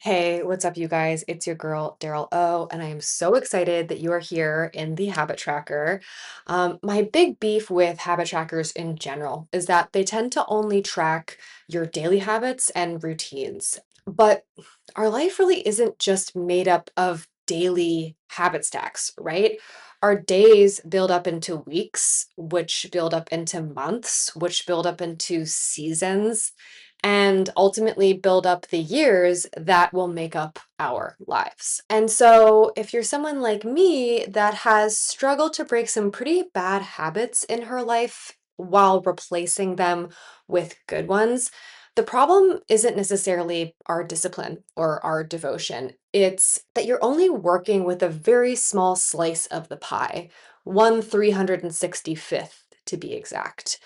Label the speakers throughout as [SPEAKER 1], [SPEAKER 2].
[SPEAKER 1] Hey, what's up, you guys? It's your girl, Daryl O, and I am so excited that you are here in the Habit Tracker. My big beef with habit trackers in general is that they tend to only track your daily habits and routines. But our life really isn't just made up of daily habit stacks, right? Our days build up into weeks, which build up into months, which build up into seasons and ultimately build up the years that will make up our lives. And so, if you're someone like me that has struggled to break some pretty bad habits in her life while replacing them with good ones, the problem isn't necessarily our discipline or our devotion. It's that you're only working with a very small slice of the pie, 1/365th to be exact.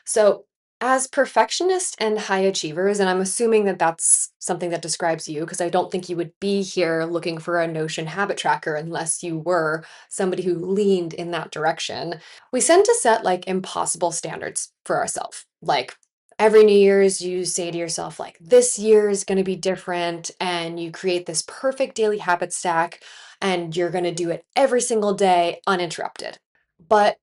[SPEAKER 1] So, as perfectionists and high achievers, and I'm assuming that that's something that describes you, because I don't think you would be here looking for a Notion habit tracker unless you were somebody who leaned in that direction. We tend to set like impossible standards for ourselves. Like every New Year's, you say to yourself, like, this year is going to be different, and you create this perfect daily habit stack, and you're going to do it every single day uninterrupted. But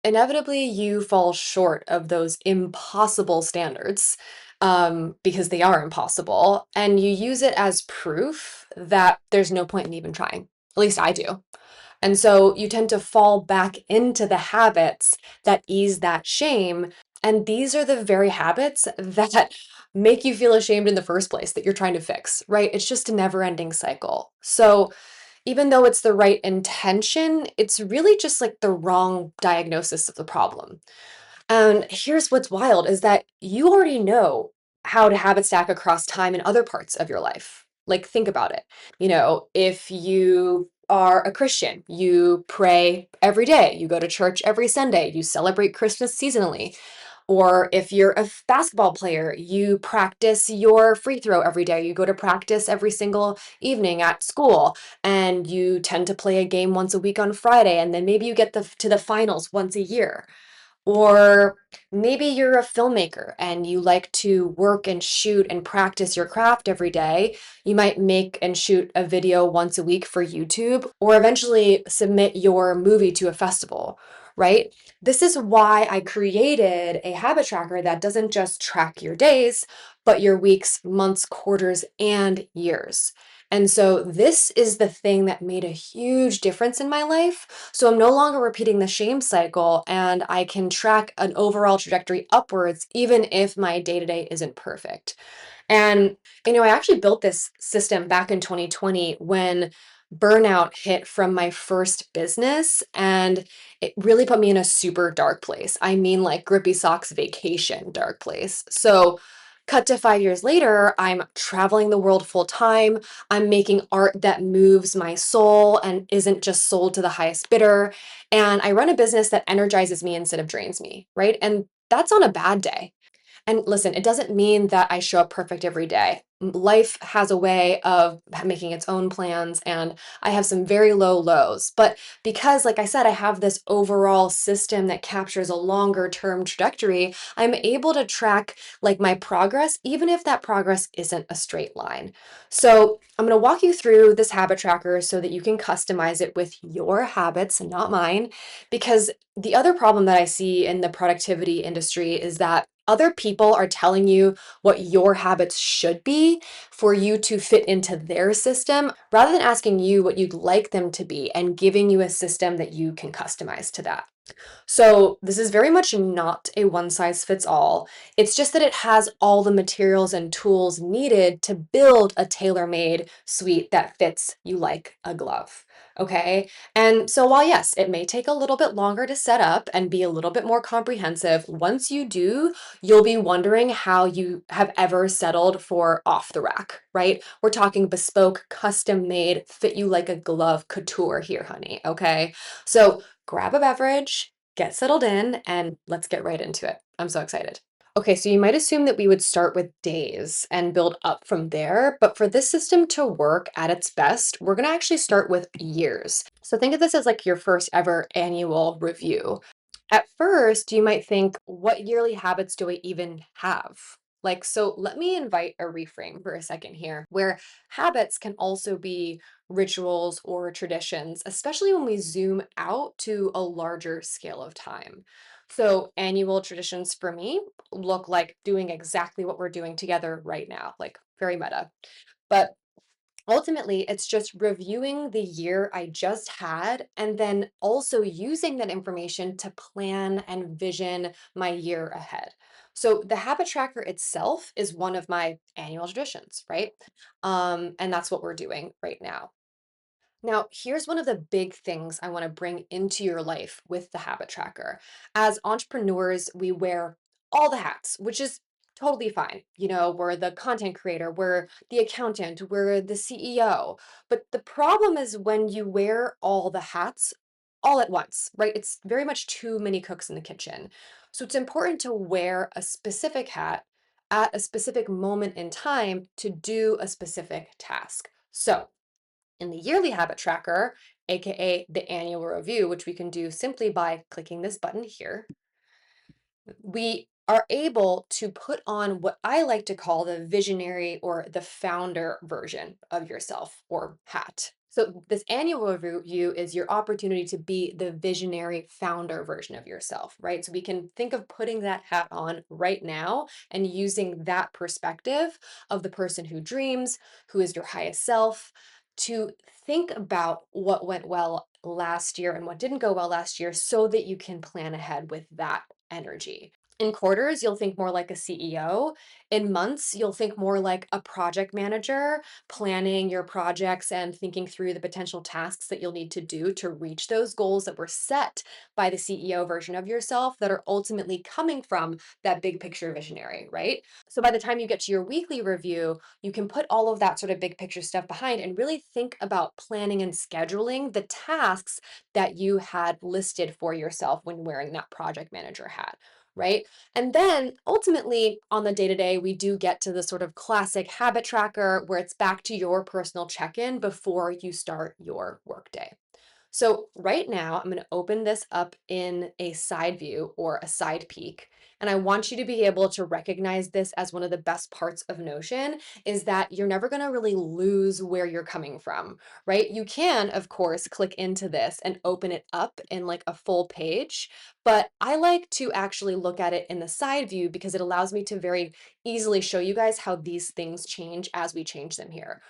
[SPEAKER 1] inevitably you fall short of those impossible standards because they are impossible, and you use it as proof that there's no point in even trying. At least I do. And so you tend to fall back into the habits that ease that shame. And these are the very habits that make you feel ashamed in the first place that you're trying to fix, right? It's just a never ending cycle. So even though it's the right intention, it's really just like the wrong diagnosis of the problem. And here's what's wild is that you already know how to habit stack across time in other parts of your life. Like, think about it. If you are a Christian, you pray every day, you go to church every Sunday, you celebrate Christmas seasonally. Or if you're a basketball player, you practice your free throw every day. You go to practice every single evening at school, and you tend to play a game once a week on Friday, and then maybe you get to the finals once a year. Or maybe you're a filmmaker and you like to work and shoot and practice your craft every day. You might make and shoot a video once a week for YouTube, or eventually submit your movie to a festival, right? This is why I created a habit tracker that doesn't just track your days, but your weeks, months, quarters, and years. And so this is the thing that made a huge difference in my life. So I'm no longer repeating the shame cycle, and I can track an overall trajectory upwards, even if my day to day isn't perfect. And, I actually built this system back in 2020 when burnout hit from my first business, and it really put me in a super dark place. I mean, like grippy socks vacation dark place. So, cut to 5 years later, I'm traveling the world full time. I'm making art that moves my soul and isn't just sold to the highest bidder. And I run a business that energizes me instead of drains me, right? And that's on a bad day. And listen, it doesn't mean that I show up perfect every day. Life has a way of making its own plans, and I have some very low lows. But because, like I said, I have this overall system that captures a longer term trajectory, I'm able to track like my progress, even if that progress isn't a straight line. So I'm going to walk you through this habit tracker so that you can customize it with your habits and not mine. Because the other problem that I see in the productivity industry is that other people are telling you what your habits should be for you to fit into their system rather than asking you what you'd like them to be and giving you a system that you can customize to that. So, this is very much not a one size fits all. It's just that it has all the materials and tools needed to build a tailor made suite that fits you like a glove. Okay. And so, while yes, it may take a little bit longer to set up and be a little bit more comprehensive, once you do, you'll be wondering how you have ever settled for off the rack, right? We're talking bespoke, custom made, fit you like a glove couture here, honey. Okay. So, grab a beverage, get settled in, and let's get right into it. I'm so excited. Okay, so you might assume that we would start with days and build up from there, but for this system to work at its best, we're gonna actually start with years. So think of this as like your first ever annual review. At first, you might think, what yearly habits do I even have? So let me invite a reframe for a second here, where habits can also be rituals or traditions, especially when we zoom out to a larger scale of time. So annual traditions for me look like doing exactly what we're doing together right now, like very meta. But ultimately, it's just reviewing the year I just had and then also using that information to plan and vision my year ahead. So the habit tracker itself is one of my annual traditions, right? And that's what we're doing right now. Now, here's one of the big things I want to bring into your life with the habit tracker. As entrepreneurs, we wear all the hats, which is totally fine. We're the content creator, we're the accountant, we're the CEO. But the problem is when you wear all the hats all at once, right? It's very much too many cooks in the kitchen. So it's important to wear a specific hat at a specific moment in time to do a specific task. So, in the yearly habit tracker, aka the annual review, which we can do simply by clicking this button here, we are able to put on what I like to call the visionary or the founder version of yourself or hat. So, this annual review is your opportunity to be the visionary founder version of yourself, right? So, we can think of putting that hat on right now and using that perspective of the person who dreams, who is your highest self, to think about what went well last year and what didn't go well last year so that you can plan ahead with that energy. In quarters, you'll think more like a CEO. In months, you'll think more like a project manager, planning your projects and thinking through the potential tasks that you'll need to do to reach those goals that were set by the CEO version of yourself that are ultimately coming from that big picture visionary, right? So by the time you get to your weekly review, you can put all of that sort of big picture stuff behind and really think about planning and scheduling the tasks that you had listed for yourself when wearing that project manager hat, right? And then ultimately on the day to day, we do get to the sort of classic habit tracker where it's back to your personal check in before you start your workday. So right now, I'm going to open this up in a side view or a side peek. And I want you to be able to recognize this as one of the best parts of Notion is that you're never going to really lose where you're coming from, right? You can, of course, click into this and open it up in like a full page, but I like to actually look at it in the side view because it allows me to very easily show you guys how these things change as we change them here.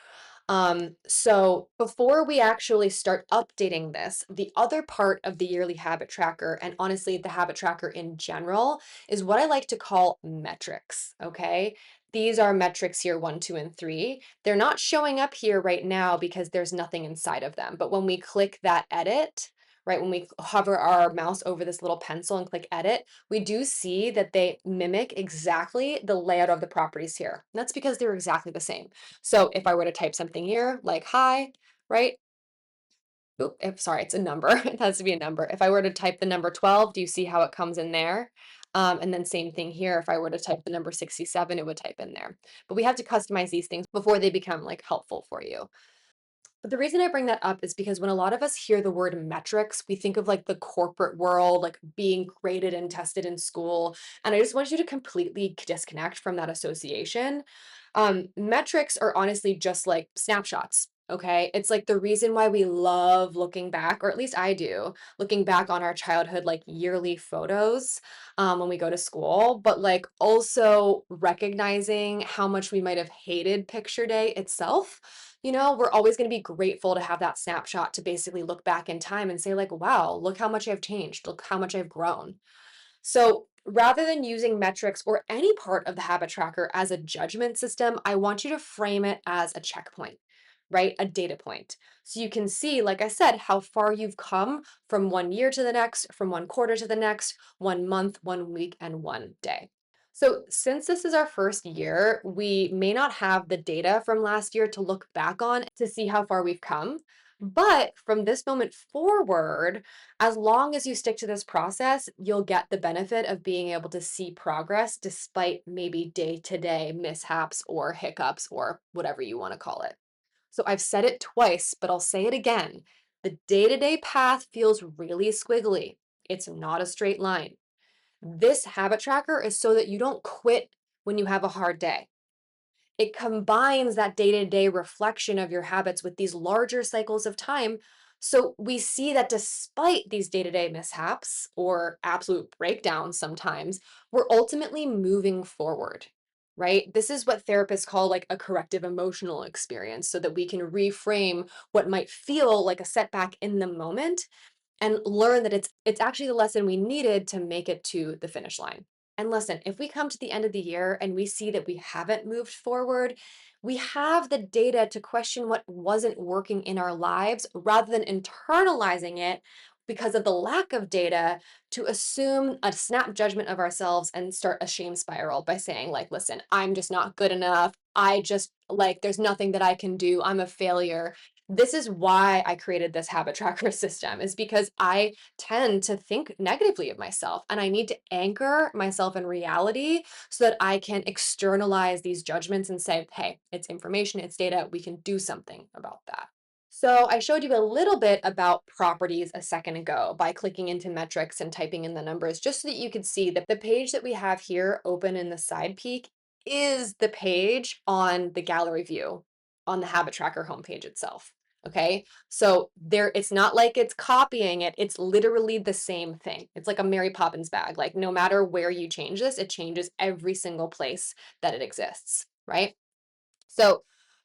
[SPEAKER 1] So before we actually start updating this, the other part of the yearly habit tracker, and honestly, the habit tracker in general, is what I like to call metrics. Okay. These are metrics here, 1, 2, and 3. They're not showing up here right now because there's nothing inside of them. But when we click that edit, right, when we hover our mouse over this little pencil and click edit, we do see that they mimic exactly the layout of the properties here. And that's because they're exactly the same. So if I were to type something here like hi, right? Oop, sorry, it's a number. It has to be a number. If I were to type the number 12, do you see how it comes in there? And then same thing here. If I were to type the number 67, it would type in there. But we have to customize these things before they become like helpful for you. But the reason I bring that up is because when a lot of us hear the word metrics, we think of like the corporate world, like being graded and tested in school. And I just want you to completely disconnect from that association. Metrics are honestly just like snapshots. Okay. It's like the reason why we love looking back, or at least I do, looking back on our childhood, like yearly photos when we go to school, but like also recognizing how much we might have hated picture day itself. We're always going to be grateful to have that snapshot to basically look back in time and say, like, wow, look how much I've changed. Look how much I've grown. So rather than using metrics or any part of the habit tracker as a judgment system, I want you to frame it as a checkpoint, right? A data point. So you can see, like I said, how far you've come from one year to the next, from one quarter to the next, 1 month, 1 week, and 1 day. So, since this is our first year, we may not have the data from last year to look back on to see how far we've come. But from this moment forward, as long as you stick to this process, you'll get the benefit of being able to see progress despite maybe day to day mishaps or hiccups or whatever you want to call it. So I've said it twice, but I'll say it again. The day to day path feels really squiggly. It's not a straight line. This habit tracker is so that you don't quit when you have a hard day. It combines that day-to-day reflection of your habits with these larger cycles of time. So we see that despite these day-to-day mishaps or absolute breakdowns sometimes, we're ultimately moving forward, right? This is what therapists call like a corrective emotional experience so that we can reframe what might feel like a setback in the moment and learn that it's actually the lesson we needed to make it to the finish line. And listen, if we come to the end of the year and we see that we haven't moved forward, we have the data to question what wasn't working in our lives rather than internalizing it because of the lack of data to assume a snap judgment of ourselves and start a shame spiral by saying like, listen, I'm just not good enough. I just like there's nothing that I can do. I'm a failure. This is why I created this habit tracker system, is because I tend to think negatively of myself and I need to anchor myself in reality so that I can externalize these judgments and say, hey, it's information, it's data, we can do something about that. So I showed you a little bit about properties a second ago by clicking into metrics and typing in the numbers, just so that you could see that the page that we have here open in the side peek is the page on the gallery view on the habit tracker homepage itself. Okay. So there, it's not like it's copying it. It's literally the same thing. It's like a Mary Poppins bag. Like no matter where you change this, it changes every single place that it exists. Right. So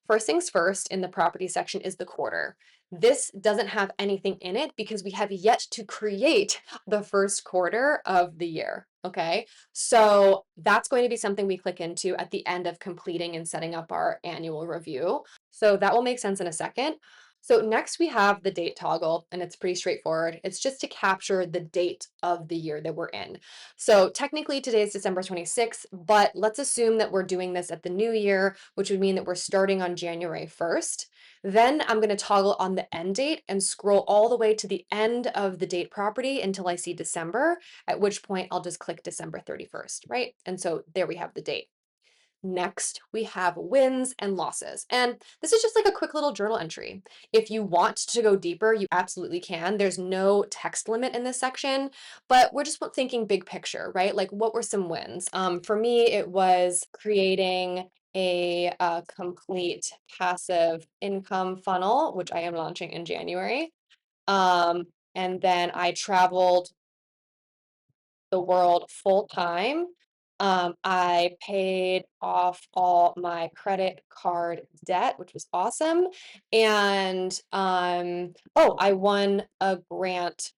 [SPEAKER 1] first things first in the property section is the quarter. This doesn't have anything in it because we have yet to create the first quarter of the year. Okay. So that's going to be something we click into at the end of completing and setting up our annual review. So that will make sense in a second. So next we have the date toggle, and it's pretty straightforward. It's just to capture the date of the year that we're in. So technically today is December 26th, but let's assume that we're doing this at the new year, which would mean that we're starting on January 1st. Then I'm going to toggle on the end date and scroll all the way to the end of the date property until I see December, at which point I'll just click December 31st, right? And so there we have the date. Next, we have wins and losses. And this is just like a quick little journal entry. If you want to go deeper, you absolutely can. There's no text limit in this section, but we're just thinking big picture, right? Like what were some wins? For me, it was creating a complete passive income funnel, which I am launching in January. And then I traveled the world full time. I paid off all my credit card debt, which was awesome. And oh, I won a grant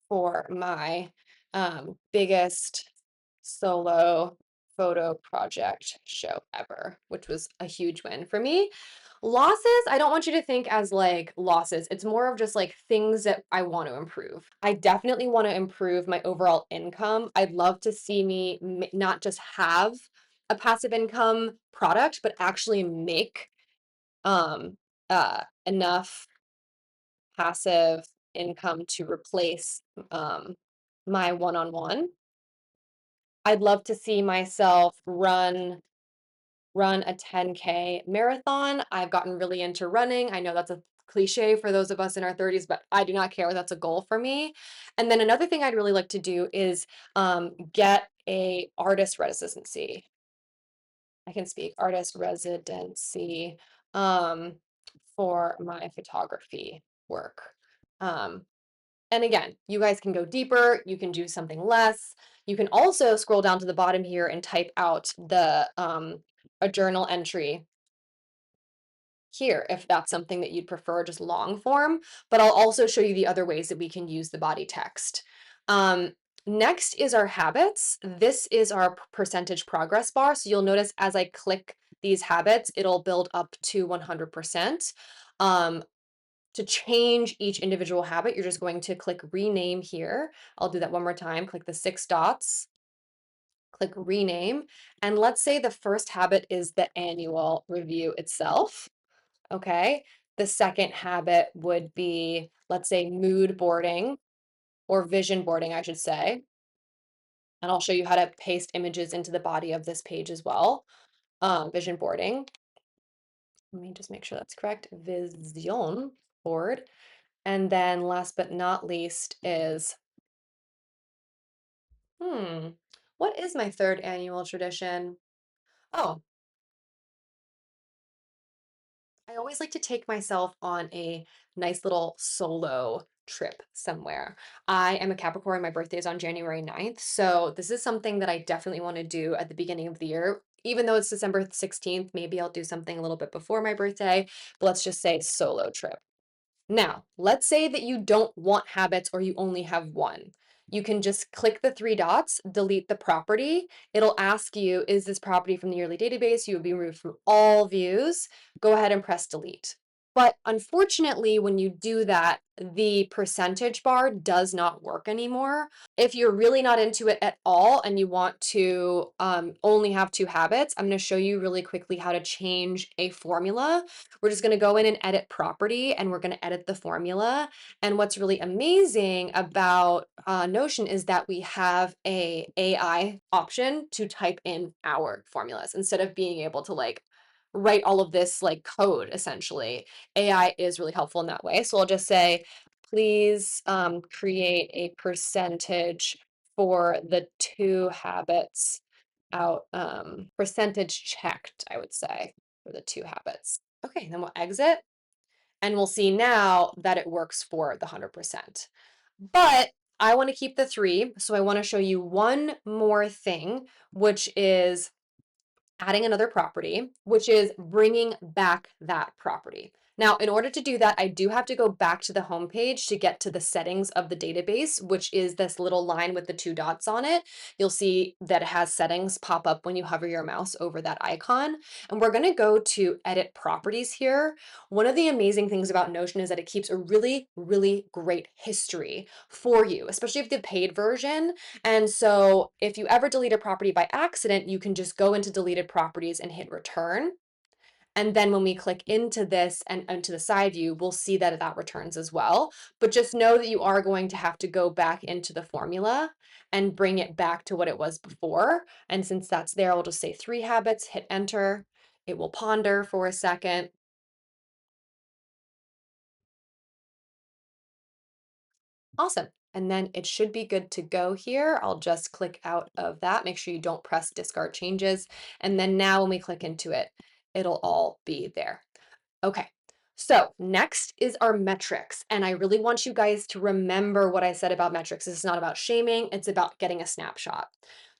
[SPEAKER 1] for my biggest solo photo project show ever, which was a huge win for me. Losses, I don't want you to think as like losses. It's more of just like things that I want to improve. I definitely want to improve my overall income. I'd love to see me not just have a passive income product, but actually make enough passive income to replace my one-on-one. I'd love to see myself run a 10K marathon. I've gotten really into running. I know that's a cliche for those of us in our 30s, but I do not care. That's a goal for me. And then another thing I'd really like to do is get a artist residency. I can speak artist residency um, for my photography work. Um, and again, you guys can go deeper, you can do something less. You can also scroll down to the bottom here and type out the a journal entry here if that's something that you'd prefer, just long form, but I'll also show you the other ways that we can use the body text. Next is our habits. This is our percentage progress bar. So you'll notice as I click these habits, it'll build up to 100%. To change each individual habit, you're just going to click rename here. I'll do that one more time. Click the 6 dots, click rename. And let's say the first habit is the annual review itself. Okay. The second habit would be, let's say, mood boarding or vision boarding, I should say. And I'll show you how to paste images into the body of this page as well. Vision boarding. Let me just make sure that's correct. Vision board. And then last but not least is, What is my third annual tradition? Oh, I always like to take myself on a nice little solo trip somewhere. I am a Capricorn. My birthday is on January 9th. So this is something that I definitely want to do at the beginning of the year. Even though it's December 16th, maybe I'll do something a little bit before my birthday. But let's just say solo trip. Now, let's say that you don't want habits or you only have one. You can just click the three dots, delete the property. It'll ask you, is this property from the yearly database? You will be removed from all views. Go ahead and press delete. But unfortunately, when you do that, the percentage bar does not work anymore. If you're really not into it at all and you want to only have two habits, I'm going to show you really quickly how to change a formula. We're just going to go in and edit property and we're going to edit the formula. And what's really amazing about Notion is that we have a AI option to type in our formulas instead of being able to like write all of this like code essentially. AI is really helpful in that way. So I'll just say, please create a percentage for the two habits out, percentage checked, I would say, for the two habits. Okay, then we'll exit and we'll see now that it works for the 100%. But I want to keep the three, so I want to show you one more thing, which is adding another property, which is bringing back that property. Now, in order to do that, I do have to go back to the home page to get to the settings of the database, which is this little line with the two dots on it. You'll see that it has settings pop up when you hover your mouse over that icon. And we're going to go to edit properties here. One of the amazing things about Notion is that it keeps a really, really great history for you, especially if the paid version. And so if you ever delete a property by accident, you can just go into deleted properties and hit return. And then when we click into this and into the side view, we'll see that that returns as well. But just know that you are going to have to go back into the formula and bring it back to what it was before. And since that's there, I'll just say three habits, hit enter. It will ponder for a second. Awesome. And then it should be good to go here. I'll just click out of that. Make sure you don't press discard changes. And then now when we click into it, it'll all be there. Okay, so next is our metrics. And I really want you guys to remember what I said about metrics. This is not about shaming, it's about getting a snapshot.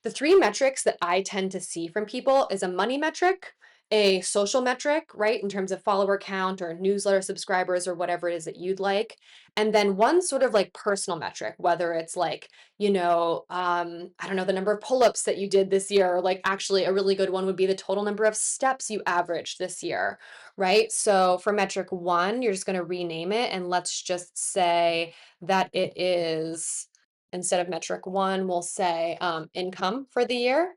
[SPEAKER 1] The three metrics that I tend to see from people is a money metric, a social metric, right, in terms of follower count or newsletter subscribers or whatever it is that you'd like. And then one sort of like personal metric, whether it's like, I don't know, the number of pull-ups that you did this year, or like actually a really good one would be the total number of steps you averaged this year, right? So for metric one, you're just going to rename it and let's just say that it is, instead of metric one, we'll say income for the year.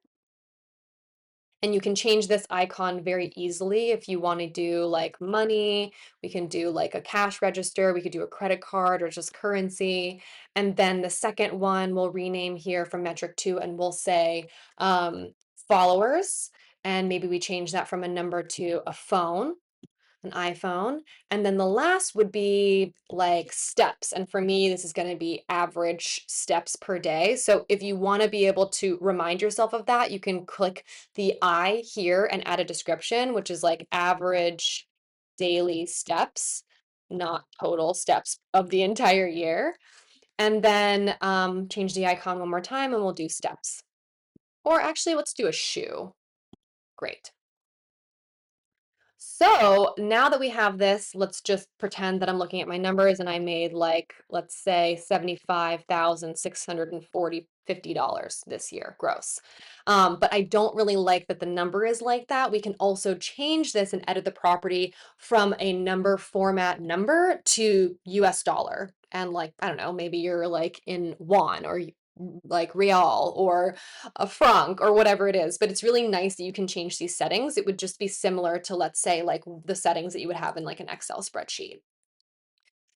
[SPEAKER 1] And you can change this icon very easily if you want to do like money, we can do like a cash register, we could do a credit card or just currency. And then the second one we'll rename here from metric two and we'll say followers. And maybe we change that from a number to a phone, an iPhone. And then the last would be like steps. And for me, this is going to be average steps per day. So if you want to be able to remind yourself of that, you can click the I here and add a description, which is like average daily steps, not total steps of the entire year. And then change the icon one more time and we'll do steps. Or actually, let's do a shoe. Great. So now that we have this, let's just pretend that I'm looking at my numbers and I made like, let's say $75,650 this year gross. But I don't really like that the number is like that. We can also change this and edit the property from a number format number to US dollar. And like, I don't know, maybe you're like in won or like real or a franc or whatever it is, but it's really nice that you can change these settings. It would just be similar to, let's say, like the settings that you would have in like an Excel spreadsheet.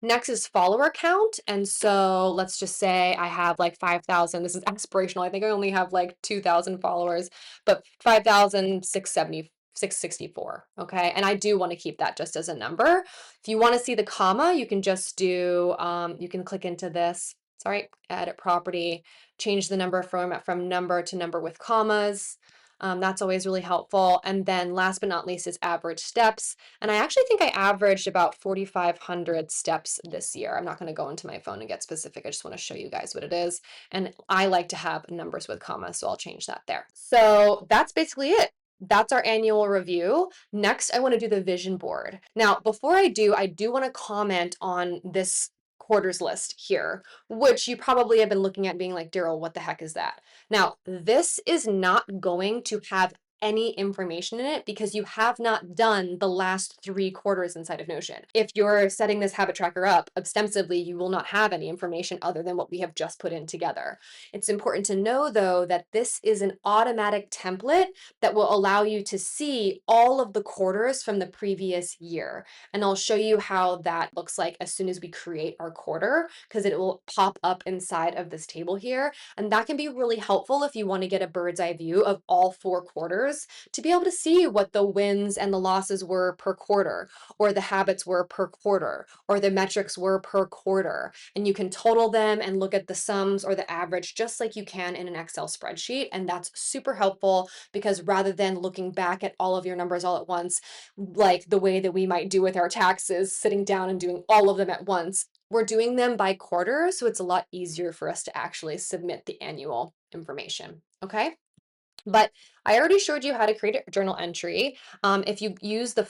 [SPEAKER 1] Next is follower count. And so let's just say I have like 5,000. This is aspirational. I think I only have like 2,000 followers, but 5,664. Okay. And I do want to keep that just as a number. If you want to see the comma, you can just do, you can click into this sorry, edit property, change the number format from number to number with commas. That's always really helpful. And then last but not least is average steps. And I actually think I averaged about 4,500 steps this year. I'm not going to go into my phone and get specific. I just want to show you guys what it is. And I like to have numbers with commas, so I'll change that there. So that's basically it. That's our annual review. Next, I want to do the vision board. Now, before I do want to comment on this quarters list here, which you probably have been looking at being like, Daryl, what the heck is that? Now, this is not going to have any information in it because you have not done the last 3 quarters inside of Notion. If you're setting this habit tracker up ostensibly, you will not have any information other than what we have just put in together. It's important to know, though, that this is an automatic template that will allow you to see all of the quarters from the previous year. And I'll show you how that looks like as soon as we create our quarter, because it will pop up inside of this table here. And that can be really helpful if you want to get a bird's eye view of all 4 quarters to be able to see what the wins and the losses were per quarter, or the habits were per quarter, or the metrics were per quarter. And you can total them and look at the sums or the average just like you can in an Excel spreadsheet. And that's super helpful because rather than looking back at all of your numbers all at once, like the way that we might do with our taxes, sitting down and doing all of them at once, we're doing them by quarter, so it's a lot easier for us to actually submit the annual information, okay? But I already showed you how to create a journal entry. If you use the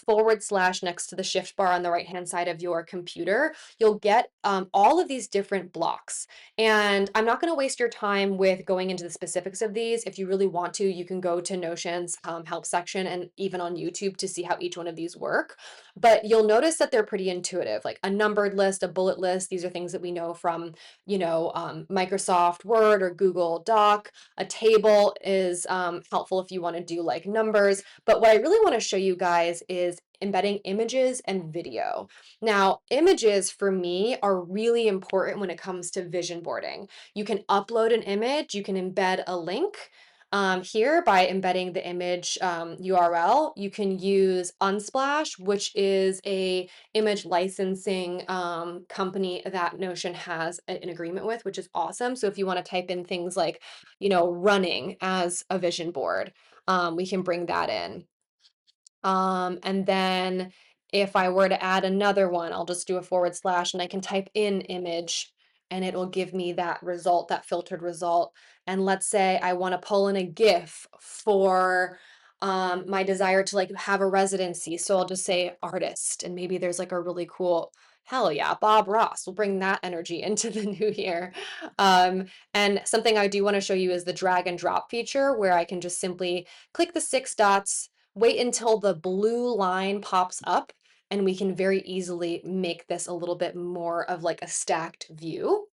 [SPEAKER 1] / next to the shift bar on the right-hand side of your computer, you'll get all of these different blocks. And I'm not going to waste your time with going into the specifics of these. If you really want to, you can go to Notion's help section and even on YouTube to see how each one of these work. But you'll notice that they're pretty intuitive, like a numbered list, a bullet list. These are things that we know from, Microsoft Word or Google Doc. A table is helpful if you want to do like numbers, but what I really want to show you guys is embedding images and video. Now, images for me are really important when it comes to vision boarding. You can upload an image, you can embed a link. Here by embedding the image URL, you can use Unsplash, which is a image licensing company that Notion has an agreement with, which is awesome. So if you want to type in things like, running as a vision board, we can bring that in. And then if I were to add another one, I'll just do a / and I can type in image and it will give me that result, that filtered result. And let's say I want to pull in a GIF for my desire to like have a residency. So I'll just say artist, and maybe there's like a really cool, hell yeah, Bob Ross. We'll bring that energy into the new year. And something I do want to show you is the drag and drop feature where I can just simply click the 6 dots, wait until the blue line pops up, and we can very easily make this a little bit more of like a stacked view.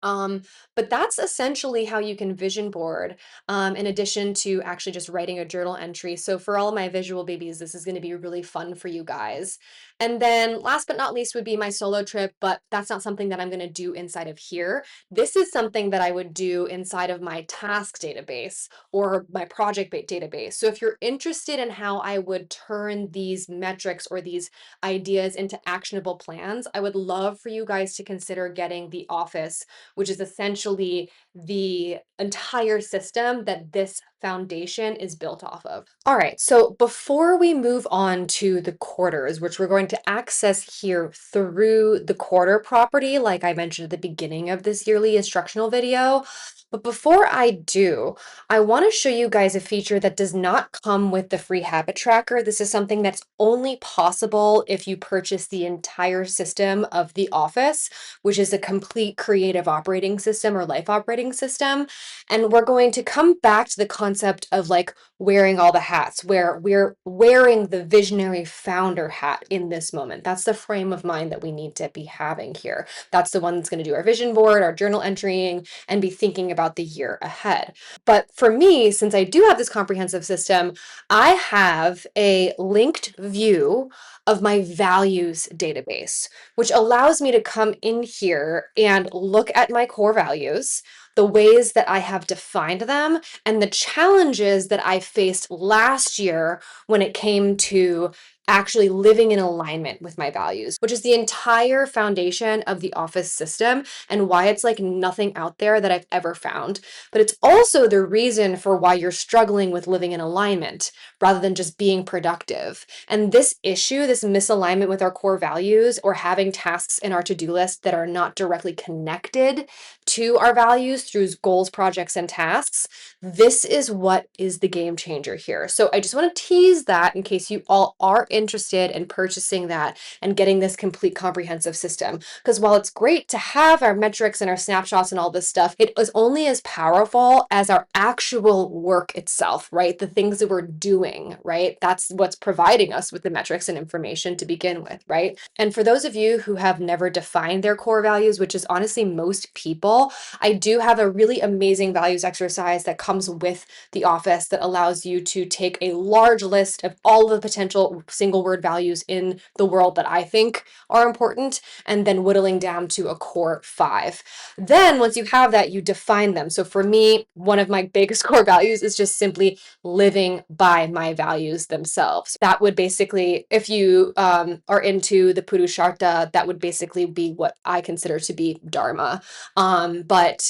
[SPEAKER 1] Um, but that's essentially how you can vision board, in addition to actually just writing a journal entry. So for all of my visual babies, this is going to be really fun for you guys. And then last but not least would be my solo trip, but that's not something that I'm going to do inside of here. This is something that I would do inside of my task database or my project database. So if you're interested in how I would turn these metrics or these ideas into actionable plans, I would love for you guys to consider getting the Office, which is essentially the entire system that this foundation is built off of. All right, so before we move on to the quarters, which we're going to access here through the quarter property, like I mentioned at the beginning of this yearly instructional video, but before I do, I want to show you guys a feature that does not come with the free habit tracker. This is something that's only possible if you purchase the entire system of the Office, which is a complete creative operating system or life operating system. And we're going to come back to the concept of like wearing all the hats, where we're wearing the visionary founder hat in this moment. That's the frame of mind that we need to be having here. That's the one that's going to do our vision board, our journal entering, and be thinking about the year ahead. But for me, since I do have this comprehensive system, I have a linked view of my values database, which allows me to come in here and look at my core values. the ways that I have defined them, and the challenges that I faced last year when it came to actually living in alignment with my values, which is the entire foundation of the office system and why it's like nothing out there that I've ever found. But it's also the reason for why you're struggling with living in alignment rather than just being productive. And this issue, this misalignment with our core values or having tasks in our to-do list that are not directly connected to our values through goals, projects, and tasks, this is what is the game changer here. So I just want to tease that in case you all are interested in purchasing that and getting this complete comprehensive system. Because while it's great to have our metrics and our snapshots and all this stuff, it is only as powerful as our actual work itself, right? The things that we're doing, right? That's what's providing us with the metrics and information to begin with, right? And for those of you who have never defined their core values, which is honestly most people, I do have a really amazing values exercise that comes with the office that allows you to take a large list of all the potential single word values in the world that I think are important, and then whittling down to a core 5. Then once you have that, you define them. So for me, one of my biggest core values is just simply living by my values themselves. That would basically, if you are into the Purusharta, that would basically be what I consider to be Dharma. But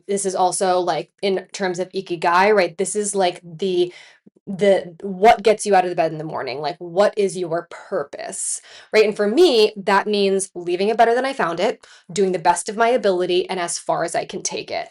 [SPEAKER 1] this is also like in terms of Ikigai, right? This is like the what gets you out of the bed in the morning, like what is your purpose, right? And for me, that means leaving it better than I found it, doing the best of my ability and as far as I can take it.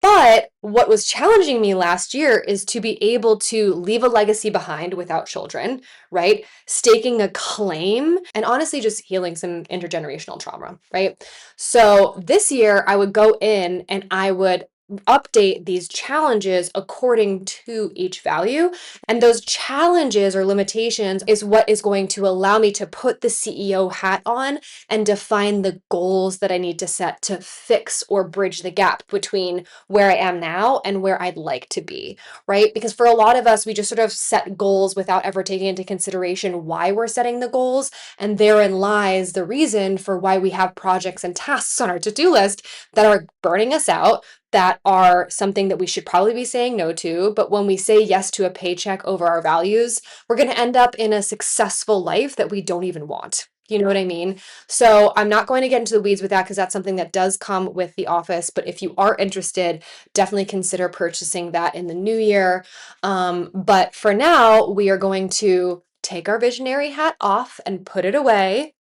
[SPEAKER 1] But what was challenging me last year is to be able to leave a legacy behind without children, right? Staking a claim and honestly just healing some intergenerational trauma, right? So this year I would go in and I would update these challenges according to each value. And those challenges or limitations is what is going to allow me to put the CEO hat on and define the goals that I need to set to fix or bridge the gap between where I am now and where I'd like to be, right? Because for a lot of us, we just sort of set goals without ever taking into consideration why we're setting the goals. And therein lies the reason for why we have projects and tasks on our to-do list that are burning us out, that are something that we should probably be saying no to. But when we say yes to a paycheck over our values, we're going to end up in a successful life that we don't even want. You know what I mean? So I'm not going to get into the weeds with that because that's something that does come with the office. But if you are interested, definitely consider purchasing that in the new year. But for now, we are going to take our visionary hat off and put it away,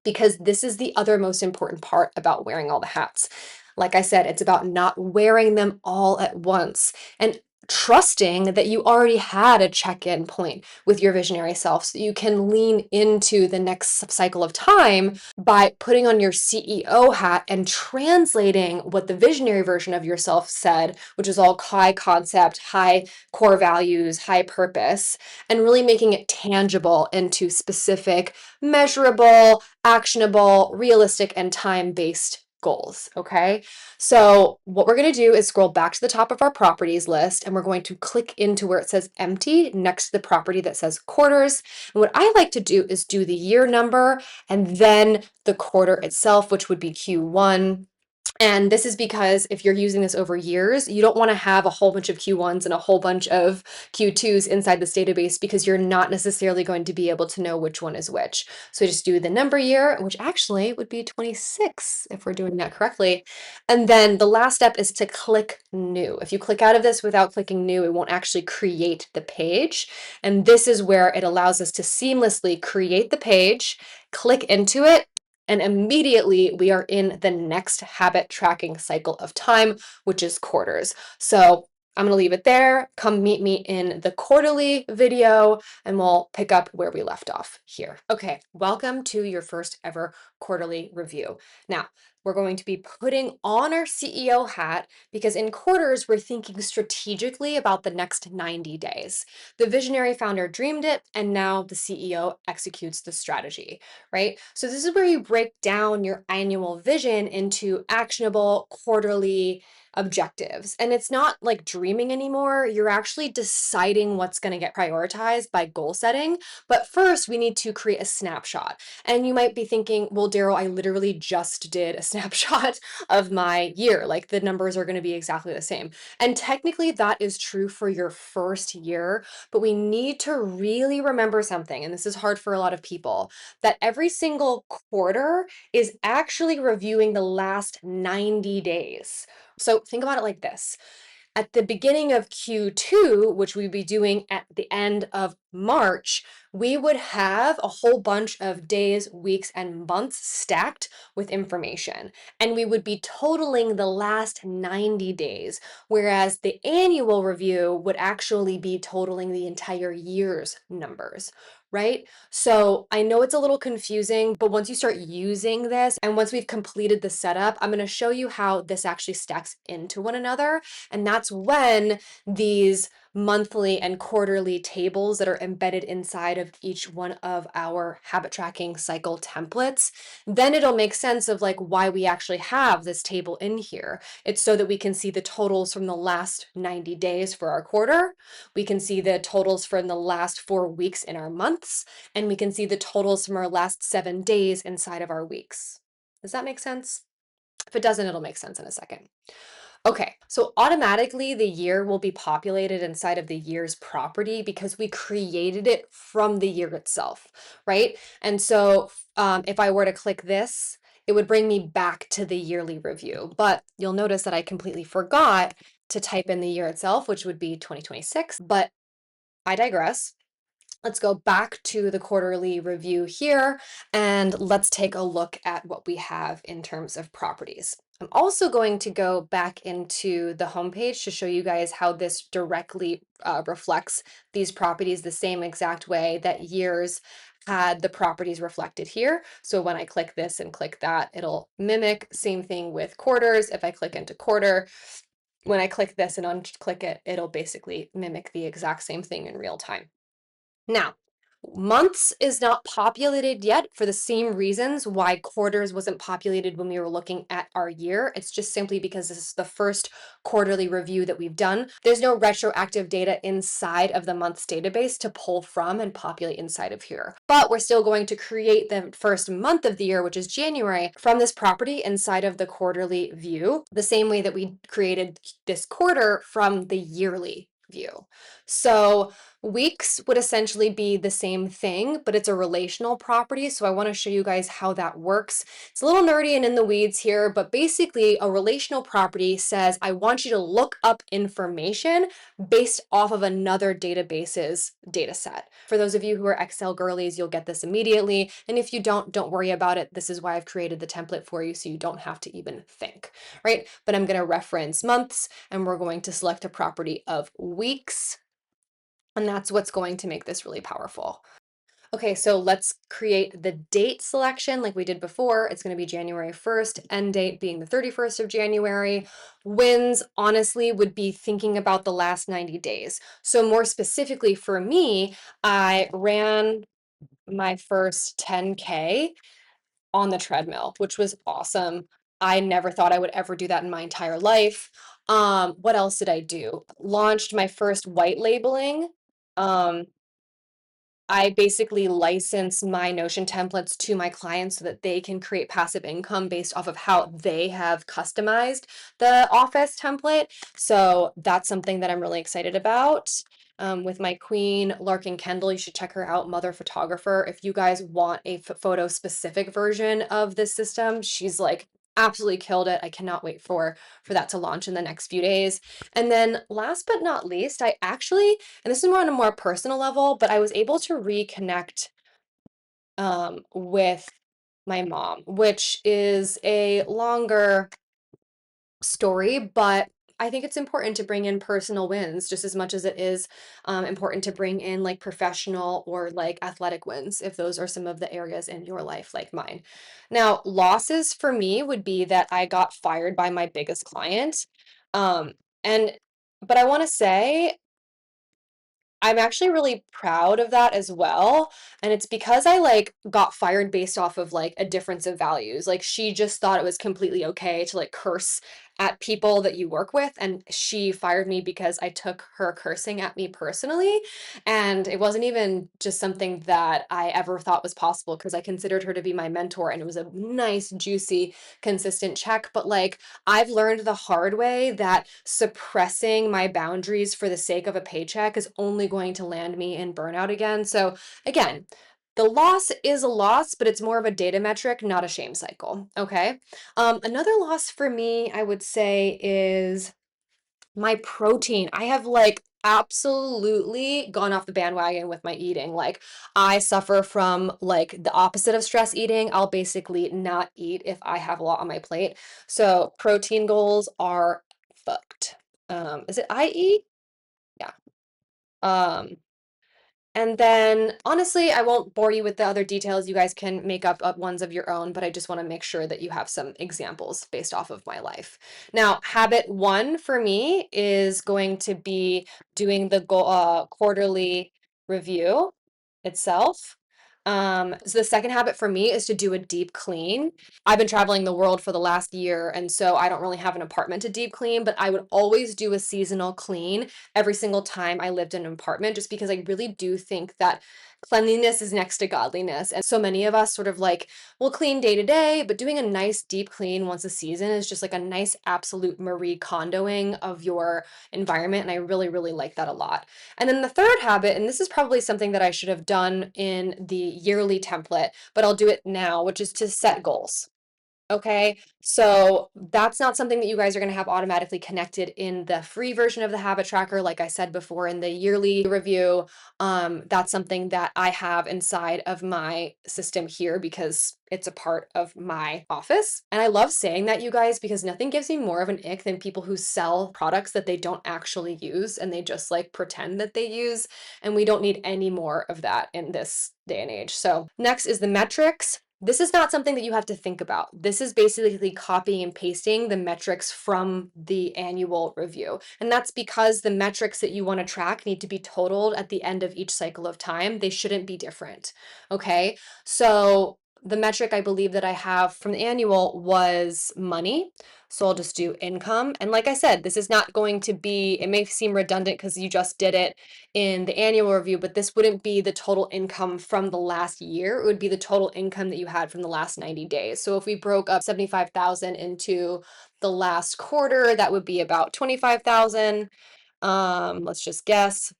[SPEAKER 1] because this is the other most important part about wearing all the hats. Like I said, it's about not wearing them all at once and trusting that you already had a check-in point with your visionary self so you can lean into the next cycle of time by putting on your CEO hat and translating what the visionary version of yourself said, which is all high concept, high core values, high purpose, and really making it tangible into specific, measurable, actionable, realistic, and time-based goals, okay? So what we're going to do is scroll back to the top of our properties list, and we're going to click into where it says empty next to the property that says quarters. And what I like to do is do the year number and then the quarter itself, which would be Q1. And this is because if you're using this over years, you don't want to have a whole bunch of Q1s and a whole bunch of Q2s inside this database because you're not necessarily going to be able to know which one is which. So just do the number year, which actually would be 26 if we're doing that correctly. And then the last step is to click new. If you click out of this without clicking new, it won't actually create the page. And this is where it allows us to seamlessly create the page, click into it, and immediately we are in the next habit tracking cycle of time, which is quarters. So I'm going to leave it there. Come meet me in the quarterly video and we'll pick up where we left off here. Okay, welcome to your first ever quarterly review. Now, we're going to be putting on our CEO hat because in quarters, we're thinking strategically about the next 90 days. The visionary founder dreamed it, and now the CEO executes the strategy, right? So this is where you break down your annual vision into actionable quarterly objectives. And it's not like dreaming anymore. You're actually deciding what's going to get prioritized by goal setting. But first, we need to create a snapshot. And you might be thinking, well, Daryl, I literally just did a snapshot snapshot of my year. Like the numbers are going to be exactly the same. And technically, that is true for your first year, but we need to really remember something, and this is hard for a lot of people, that every single quarter is actually reviewing the last 90 days. So think about it like this. At the beginning of Q2, which we'd be doing at the end of March, we would have a whole bunch of days, weeks, and months stacked with information. And we would be totaling the last 90 days, whereas the annual review would actually be totaling the entire year's numbers, right? So I know it's a little confusing, but once you start using this and once we've completed the setup, I'm going to show you how this actually stacks into one another. And that's when these monthly and quarterly tables that are embedded inside of each one of our habit tracking cycle templates, then it'll make sense of like why we actually have this table in here. It's so that we can see the totals from the last 90 days for our quarter. We can see the totals from the last 4 weeks in our months, and we can see the totals from our last 7 days inside of our weeks. Does that make sense? If it doesn't, it'll make sense in a second. Okay, so automatically the year will be populated inside of the year's property because we created it from the year itself, right? And so if I were to click this, it would bring me back to the yearly review. But you'll notice that I completely forgot to type in the year itself, which would be 2026. But I digress. Let's go back to the quarterly review here and let's take a look at what we have in terms of properties. I'm also going to go back into the homepage to show you guys how this directly reflects these properties the same exact way that years had the properties reflected here. So when I click this and click that, it'll mimic. Same thing with quarters. If I click into quarter, when I click this and unclick it, it'll basically mimic the exact same thing in real time. Now, months is not populated yet for the same reasons why quarters wasn't populated when we were looking at our year. It's just simply because this is the first quarterly review that we've done. There's no retroactive data inside of the months database to pull from and populate inside of here. But we're still going to create the first month of the year, which is January, from this property inside of the quarterly view, the same way that we created this quarter from the yearly view. So weeks would essentially be the same thing, but it's a relational property. So I want to show you guys how that works. It's a little nerdy and in the weeds here, but basically a relational property says, I want you to look up information based off of another database's data set. For those of you who are Excel girlies, you'll get this immediately. And if you don't worry about it. This is why I've created the template for you, so you don't have to even think, right? But I'm going to reference months and we're going to select a property of weeks. And that's what's going to make this really powerful. Okay, so let's create the date selection like we did before. It's going to be January 1st, end date being the 31st of January. Wins, honestly, would be thinking about the last 90 days. So more specifically for me, I ran my first 10K on the treadmill, which was awesome. I never thought I would ever do that in my entire life. What else did I do? Launched my first white labeling. Um, I basically license my Notion templates to my clients so that they can create passive income based off of how they have customized the office template. So that's something that I'm really excited about. With my queen, Larkin Kendall, you should check her out, Mother Photographer. If you guys want a photo specific version of this system, she's like absolutely killed it. I cannot wait for that to launch in the next few days. And then last but not least, I actually, and this is more on a more personal level, but I was able to reconnect with my mom, which is a longer story, but I think it's important to bring in personal wins just as much as it is important to bring in like professional or like athletic wins, if those are some of the areas in your life like mine. Now, losses for me would be that I got fired by my biggest client. Um, and but I want to say I'm actually really proud of that as well. And it's because I like got fired based off of like a difference of values. Like she just thought it was completely okay to like curse at people that you work with, and she fired me because I took her cursing at me personally. And it wasn't even just something that I ever thought was possible because I considered her to be my mentor, and it was a nice, juicy, consistent check. But like, I've learned the hard way that suppressing my boundaries for the sake of a paycheck is only going to land me in burnout again. So, again, the loss is a loss, but it's more of a data metric, not a shame cycle. Okay. Another loss for me, I would say, is my protein. I have like absolutely gone off the bandwagon with my eating. Like, I suffer from like the opposite of stress eating. I'll basically not eat if I have a lot on my plate. So protein goals are fucked. Is it IE? Yeah. Um, and then, honestly, I won't bore you with the other details. You guys can make up ones of your own, but I just want to make sure that you have some examples based off of my life. Now, habit one for me is going to be doing the quarterly review itself. So the second habit for me is to do a deep clean. I've been traveling the world for the last year, and so I don't really have an apartment to deep clean, but I would always do a seasonal clean every single time I lived in an apartment, just because I really do think that cleanliness is next to godliness. And so many of us sort of like will clean day to day, but doing a nice deep clean once a season is just like a nice absolute Marie Kondoing of your environment. And I really, really like that a lot. And then the third habit, and this is probably something that I should have done in the yearly template, but I'll do it now, which is to set goals. Okay, so that's not something that you guys are going to have automatically connected in the free version of the habit tracker. Like I said before, in the yearly review, that's something that I have inside of my system here because it's a part of my office. And I love saying that, you guys, because nothing gives me more of an ick than people who sell products that they don't actually use and they just like pretend that they use. And we don't need any more of that in this day and age. So next is the metrics. This is not something that you have to think about. This is basically copying and pasting the metrics from the annual review. And that's because the metrics that you want to track need to be totaled at the end of each cycle of time. They shouldn't be different. Okay. So the metric I believe that I have from the annual was money. So I'll just do income. And like I said, this is not going to be, it may seem redundant because you just did it in the annual review, but this wouldn't be the total income from the last year. It would be the total income that you had from the last 90 days. So if we broke up 75,000 into the last quarter, that would be about 25,000. Let's just guess.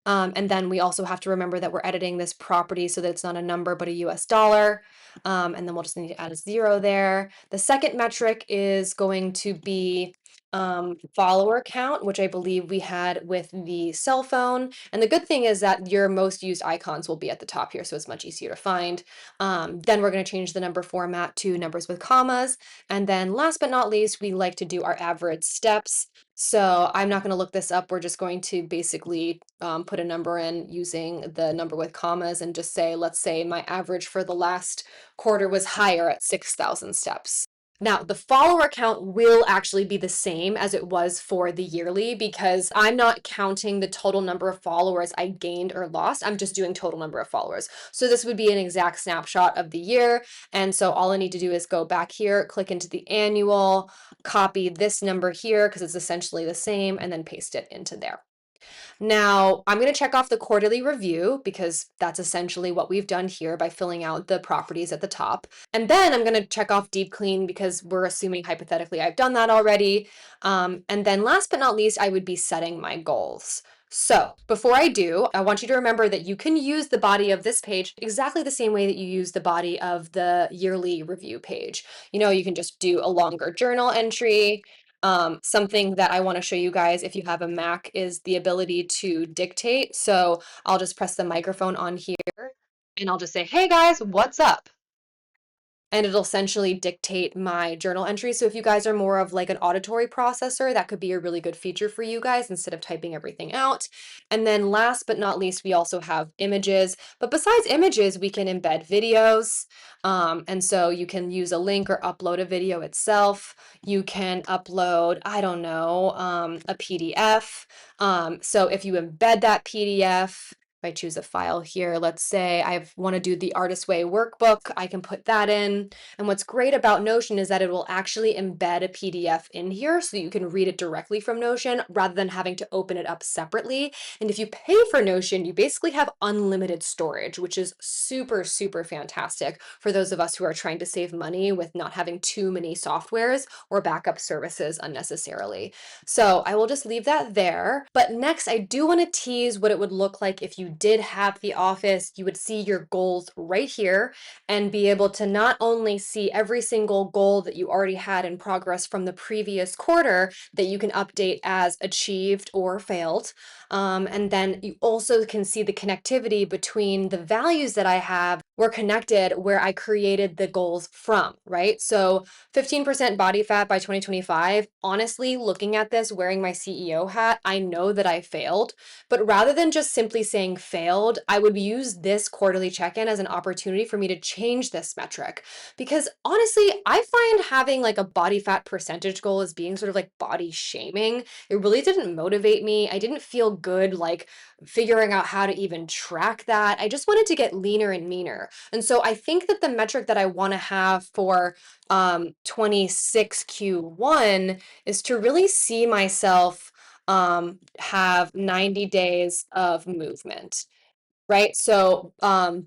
[SPEAKER 1] And then we also have to remember that we're editing this property so that it's not a number but a US dollar. And then we'll just need to add a zero there. The second metric is going to be follower count, which I believe we had with the cell phone. And the good thing is that your most used icons will be at the top here, so it's much easier to find. Then we're going to change the number format to numbers with commas. And then last but not least, we like to do our average steps. So I'm not going to look this up. We're just going to basically put a number in using the number with commas and just say, let's say my average for the last quarter was higher at 6,000 steps. Now, the follower count will actually be the same as it was for the yearly because I'm not counting the total number of followers I gained or lost. I'm just doing total number of followers. So this would be an exact snapshot of the year. And so all I need to do is go back here, click into the annual, copy this number here because it's essentially the same, and then paste it into there. Now, I'm going to check off the quarterly review because that's essentially what we've done here by filling out the properties at the top. And then I'm going to check off deep clean because we're assuming hypothetically I've done that already. And then last but not least, I would be setting my goals. So before I do, I want you to remember that you can use the body of this page exactly the same way that you use the body of the yearly review page. You know, you can just do a longer journal entry. Something that I want to show you guys if you have a Mac is the ability to dictate. So I'll just press the microphone on here and I'll just say, hey guys, what's up? And it'll essentially dictate my journal entry. So if you guys are more of like an auditory processor, that could be a really good feature for you guys instead of typing everything out. And then last but not least, we also have images. But besides images, we can embed videos. And so you can use a link or upload a video itself. You can upload, I don't know, a PDF. So if you embed that PDF, If I choose a file here, let's say I want to do the Artist Way workbook, I can put that in. And what's great about Notion is that it will actually embed a PDF in here so you can read it directly from Notion rather than having to open it up separately. And if you pay for Notion, you basically have unlimited storage, which is super, super fantastic for those of us who are trying to save money with not having too many softwares or backup services unnecessarily. So I will just leave that there. But next, I do want to tease what it would look like if you did have the office. You would see your goals right here and be able to not only see every single goal that you already had in progress from the previous quarter that you can update as achieved or failed. And then you also can see the connectivity between the values that I have were connected where I created the goals from, right? So 15% body fat by 2025. Honestly, looking at this, wearing my CEO hat, I know that I failed. But rather than just simply saying failed, I would use this quarterly check in as an opportunity for me to change this metric. Because honestly, I find having like a body fat percentage goal as being sort of like body shaming. It really didn't motivate me. I didn't feel good like figuring out how to even track that. I just wanted to get leaner and meaner. And so I think that the metric that I want to have for 26 Q1 is to really see myself have 90 days of movement, right? So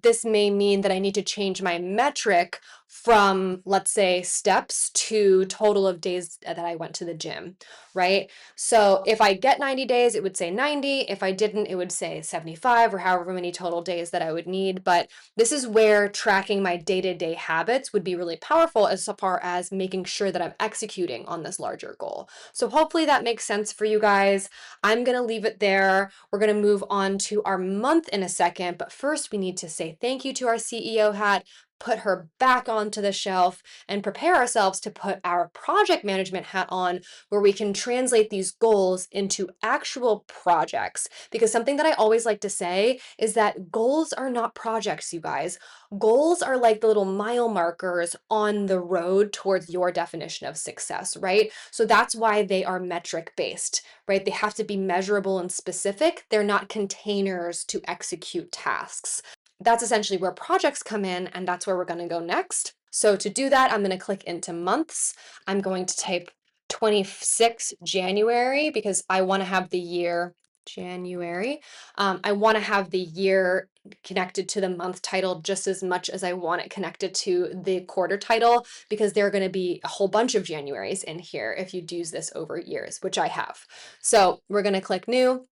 [SPEAKER 1] this may mean that I need to change my metric from, let's say, steps to total of days that I went to the gym, right? So if I get 90 days, it would say 90. If I didn't, it would say 75 or however many total days that I would need. But this is where tracking my day-to-day habits would be really powerful as far as making sure that I'm executing on this larger goal. So hopefully that makes sense for you guys. I'm going to leave it there. We're going to move on to our month in a second, but first we need to say thank you to our CEO hat, put her back onto the shelf, and prepare ourselves to put our project management hat on, where we can translate these goals into actual projects. Because something that I always like to say is that goals are not projects, you guys. Goals are like the little mile markers on the road towards your definition of success, right? So that's why they are metric based, right? They have to be measurable and specific. They're not containers to execute tasks. That's essentially where projects come in, and that's where we're going to go next. So to do that, I'm going to click into months. I'm going to type 26 January because I want to have the year January. I want to have the year connected to the month title just as much as I want it connected to the quarter title, because there are going to be a whole bunch of Januaries in here if you use this over years, which I have. So we're going to click new,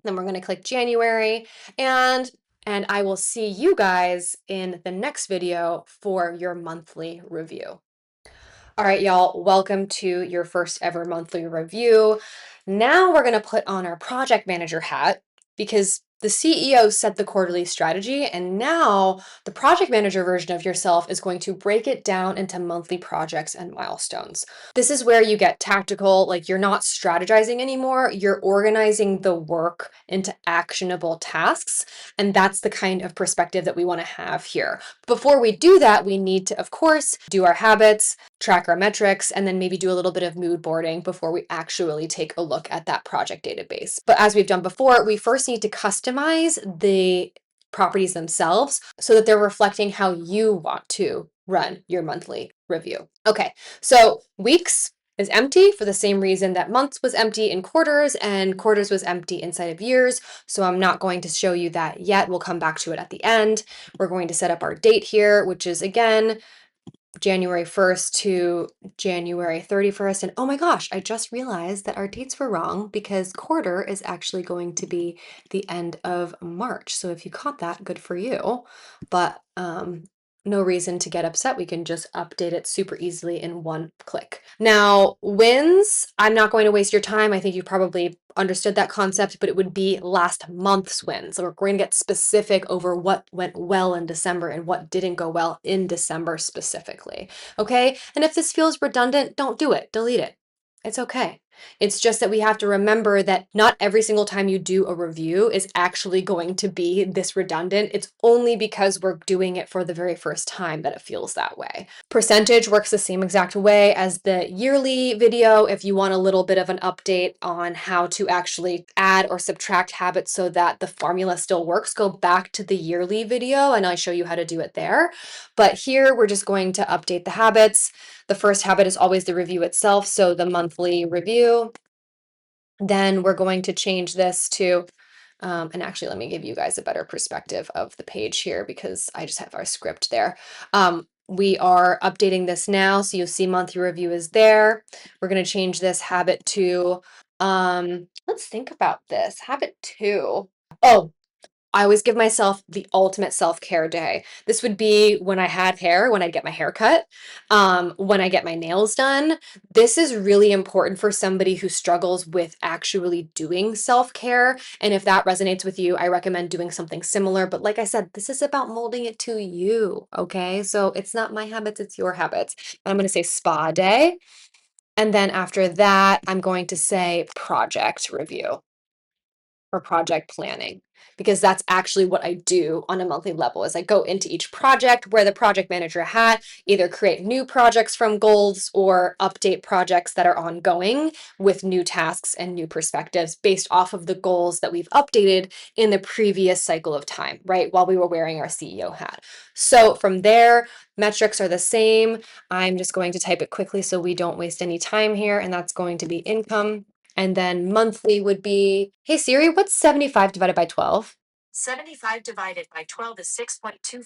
[SPEAKER 1] then we're going to click January, and I will see you guys in the next video for your monthly review. All right, y'all, welcome to your first ever monthly review. Now we're going to put on our project manager hat because the CEO set the quarterly strategy, and now the project manager version of yourself is going to break it down into monthly projects and milestones. This is where you get tactical, like you're not strategizing anymore, you're organizing the work into actionable tasks, and that's the kind of perspective that we want to have here. Before we do that, we need to, of course, do our habits, track our metrics, and then maybe do a little bit of mood boarding before we actually take a look at that project database. But as we've done before, we first need to customize the properties themselves so that they're reflecting how you want to run your monthly review. Okay, so weeks is empty for the same reason that months was empty in quarters and quarters was empty inside of years. So I'm not going to show you that yet. We'll come back to it at the end. We're going to set up our date here, which is again January 1st to January 31st. And oh my gosh, I just realized that our dates were wrong because quarter is actually going to be the end of March. So if you caught that, good for you. But no reason to get upset. We can just update it super easily in one click. Now, wins, I'm not going to waste your time. I think you probably understood that concept, but it would be last month's wins. So we're going to get specific over what went well in December and what didn't go well in December specifically. Okay. And if this feels redundant, don't do it. Delete it. It's okay. It's just that we have to remember that not every single time you do a review is actually going to be this redundant. It's only because we're doing it for the very first time that it feels that way. Percentage works the same exact way as the yearly video. If you want a little bit of an update on how to actually add or subtract habits so that the formula still works, go back to the yearly video and I show you how to do it there. But here we're just going to update the habits. The first habit is always the review itself, so the monthly review. Then we're going to change this to, and actually let me give you guys a better perspective of the page here because I just have our script there. We are updating this now, so you'll see monthly review is there. We're going to change this habit to, let's think about this. Habit 2. Oh, I always give myself the ultimate self-care day. This would be when I had hair, when I get my hair cut, when I get my nails done. This is really important for somebody who struggles with actually doing self-care. And if that resonates with you, I recommend doing something similar. But like I said, this is about molding it to you, okay? So it's not my habits, it's your habits. I'm going to say spa day. And then after that, I'm going to say project review or project planning because that's actually what I do on a monthly level is I go into each project, wear the project manager hat, either create new projects from goals or update projects that are ongoing with new tasks and new perspectives based off of the goals that we've updated in the previous cycle of time, right? While we were wearing our CEO hat. So from there, metrics are the same. I'm just going to type it quickly so we don't waste any time here. And that's going to be income. And then monthly would be, hey Siri, what's 75 divided by 12?
[SPEAKER 2] 75 divided by 12 is 6.25.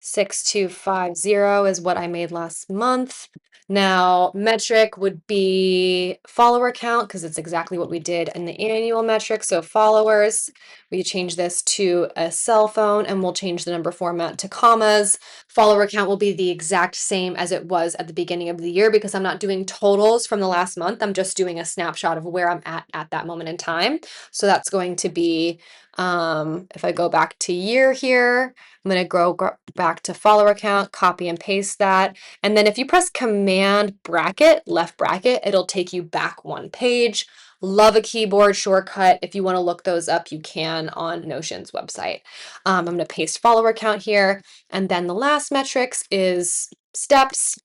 [SPEAKER 1] 6250 is what I made last month. Now, metric would be follower count because it's exactly what we did in the annual metric. So followers, we change this to a cell phone and we'll change the number format to commas. Follower count will be the exact same as it was at the beginning of the year because I'm not doing totals from the last month. I'm just doing a snapshot of where I'm at that moment in time. So that's going to be, if I go back to year here, I'm going to go back to follower count, copy and paste that. And then if you press command bracket, left bracket, it'll take you back one page. Love a keyboard shortcut. If you want to look those up, you can on Notion's website. I'm going to paste follower count here. And then the last metrics is steps.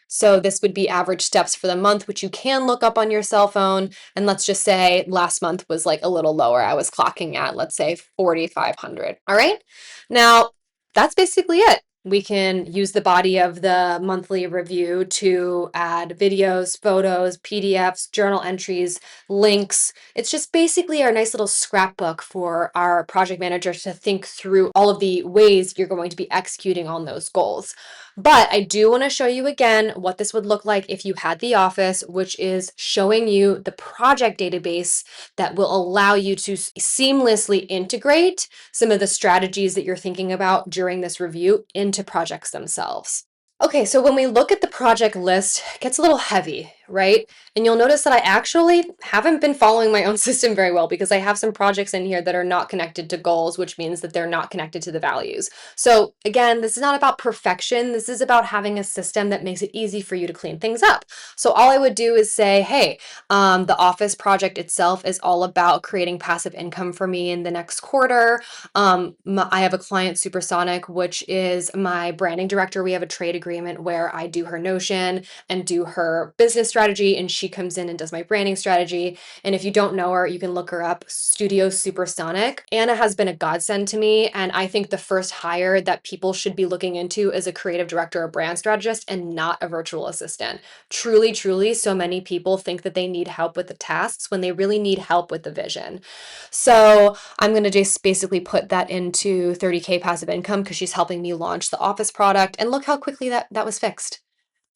[SPEAKER 1] So this would be average steps for the month, which you can look up on your cell phone. And let's just say last month was like a little lower. I was clocking at, let's say 4,500. All right. Now, that's basically it. We can use the body of the monthly review to add videos, photos, PDFs, journal entries, links. It's just basically our nice little scrapbook for our project manager to think through all of the ways you're going to be executing on those goals. But I do want to show you again what this would look like if you had the office, which is showing you the project database that will allow you to seamlessly integrate some of the strategies that you're thinking about during this review into projects themselves. Okay, so when we look at the project list, it gets a little heavy, right? And you'll notice that I actually haven't been following my own system very well because I have some projects in here that are not connected to goals, which means that they're not connected to the values. So again, this is not about perfection. This is about having a system that makes it easy for you to clean things up. So all I would do is say, hey, the office project itself is all about creating passive income for me in the next quarter. I have a client, Supersonic, which is my branding director. We have a trade agreement where I do her Notion and do her business strategy, and she comes in and does my branding strategy. And if you don't know her, you can look her up, Studio Supersonic. Anna has been a godsend to me, and I think the first hire that people should be looking into is a creative director or brand strategist and not a virtual assistant. Truly, truly, so many people think that they need help with the tasks when they really need help with the vision. So I'm going to just basically put that into 30K passive income because she's helping me launch the office product. And look how quickly that was fixed.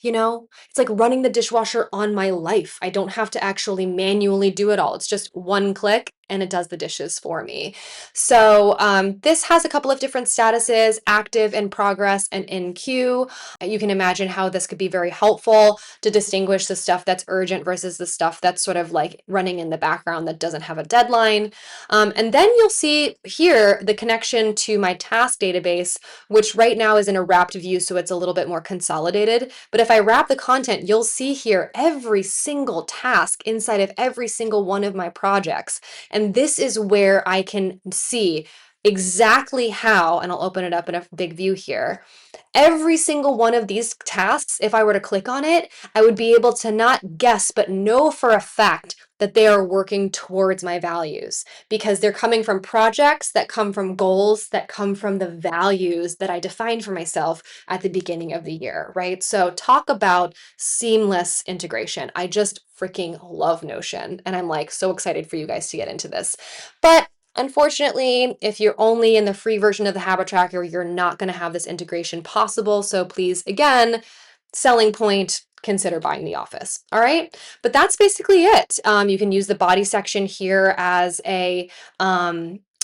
[SPEAKER 1] You know, it's like running the dishwasher on my life. I don't have to actually manually do it all. It's just one click and it does the dishes for me. So this has a couple of different statuses: active, in progress, and in queue. You can imagine how this could be very helpful to distinguish the stuff that's urgent versus the stuff that's sort of like running in the background that doesn't have a deadline. And then you'll see here the connection to my task database, which right now is in a wrapped view, so it's a little bit more consolidated. But if I wrap the content, you'll see here every single task inside of every single one of my projects. And this is where I can see exactly how, and I'll open it up in a big view here. Every single one of these tasks, if I were to click on it, I would be able to not guess, but know for a fact that they are working towards my values, because they're coming from projects that come from goals that come from the values that I defined for myself at the beginning of the year, right? So talk about seamless integration. I just freaking love Notion, and I'm like so excited for you guys to get into this. But unfortunately, if you're only in the free version of the habit tracker, you're not going to have this integration possible. So please, again, selling point, consider buying the Office. All right. But that's basically it. You can use the body section here as a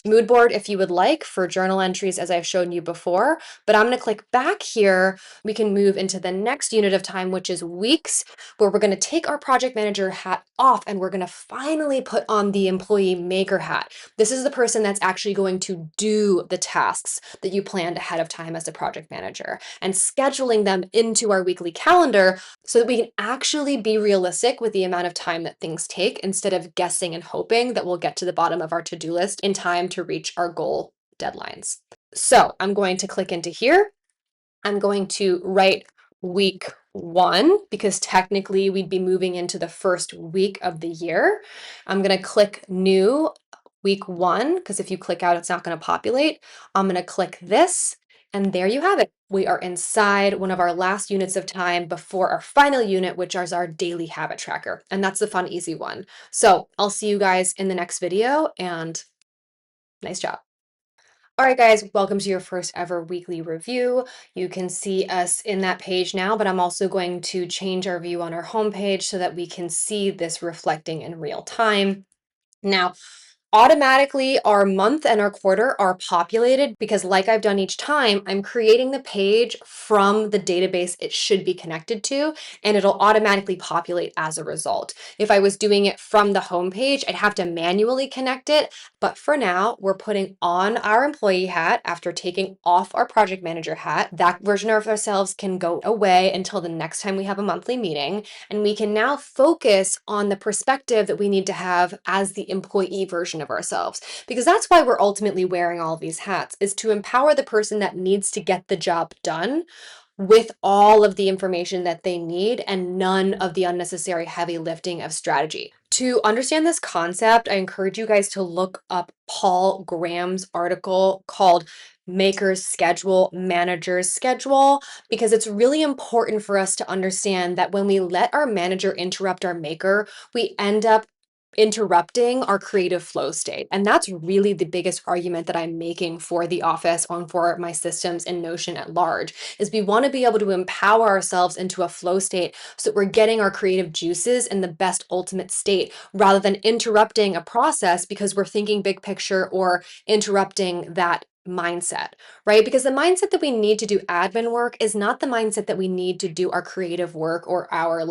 [SPEAKER 1] mood board if you would like for journal entries, as I've shown you before. But I'm going to click back here. We can move into the next unit of time, which is weeks, where we're going to take our project manager hat off and we're going to finally put on the employee maker hat. This is the person that's actually going to do the tasks that you planned ahead of time as a project manager, and scheduling them into our weekly calendar so that we can actually be realistic with the amount of time that things take, instead of guessing and hoping that we'll get to the bottom of our to-do list in time to reach our goal deadlines. So I'm going to click into here. I'm going to write week 1, because technically we'd be moving into the first week of the year. I'm going to click new week 1, because if you click out, it's not going to populate. I'm going to click this, and there you have it. We are inside one of our last units of time before our final unit, which is our daily habit tracker. And that's the fun, easy one. So I'll see you guys in the next video, and nice job. All right, guys, welcome to your first ever weekly review. You can see us in that page now, but I'm also going to change our view on our homepage so that we can see this reflecting in real time. Now, automatically our month and our quarter are populated because, like I've done each time, I'm creating the page from the database it should be connected to, and it'll automatically populate as a result. If I was doing it from the home page, I'd have to manually connect it. But for now, we're putting on our employee hat after taking off our project manager hat. That version of ourselves can go away until the next time we have a monthly meeting, and we can now focus on the perspective that we need to have as the employee version of ourselves. Because that's why we're ultimately wearing all these hats, is to empower the person that needs to get the job done with all of the information that they need and none of the unnecessary heavy lifting of strategy. To understand this concept, I encourage you guys to look up Paul Graham's article called Maker's Schedule, Manager's Schedule, because it's really important for us to understand that when we let our manager interrupt our maker, we end up interrupting our creative flow state. And that's really the biggest argument that I'm making for the Office and for my systems and Notion at large, is we want to be able to empower ourselves into a flow state so that we're getting our creative juices in the best ultimate state, rather than interrupting a process because we're thinking big picture or interrupting that mindset, right? Because the mindset that we need to do admin work is not the mindset that we need to do our creative work or our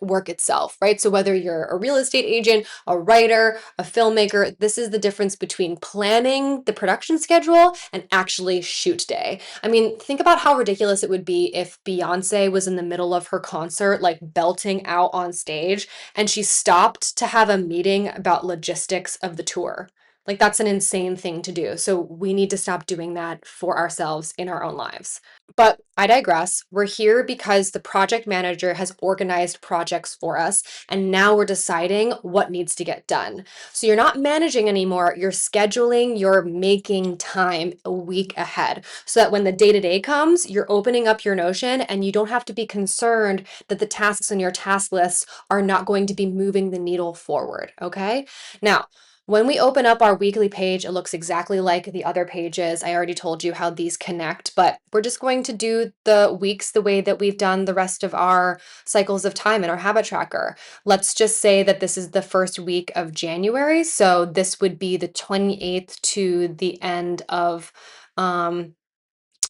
[SPEAKER 1] work itself, right? So whether you're a real estate agent, a writer, a filmmaker, this is the difference between planning the production schedule and actually shoot day. I mean, think about how ridiculous it would be if Beyonce was in the middle of her concert, like belting out on stage, and she stopped to have a meeting about logistics of the tour. Like, that's an insane thing to do. So we need to stop doing that for ourselves in our own lives. But I digress. We're here because the project manager has organized projects for us, and now we're deciding what needs to get done. So you're not managing anymore, you're scheduling, you're making time a week ahead, so that when the day-to-day comes, you're opening up your Notion and you don't have to be concerned that the tasks on your task list are not going to be moving the needle forward, okay? Now, When we open up our weekly page, it looks exactly like the other pages. I already told you how these connect, but we're just going to do the weeks the way that we've done the rest of our cycles of time in our habit tracker. Let's just say that this is the first week of January. So this would be the 28th to the end of, not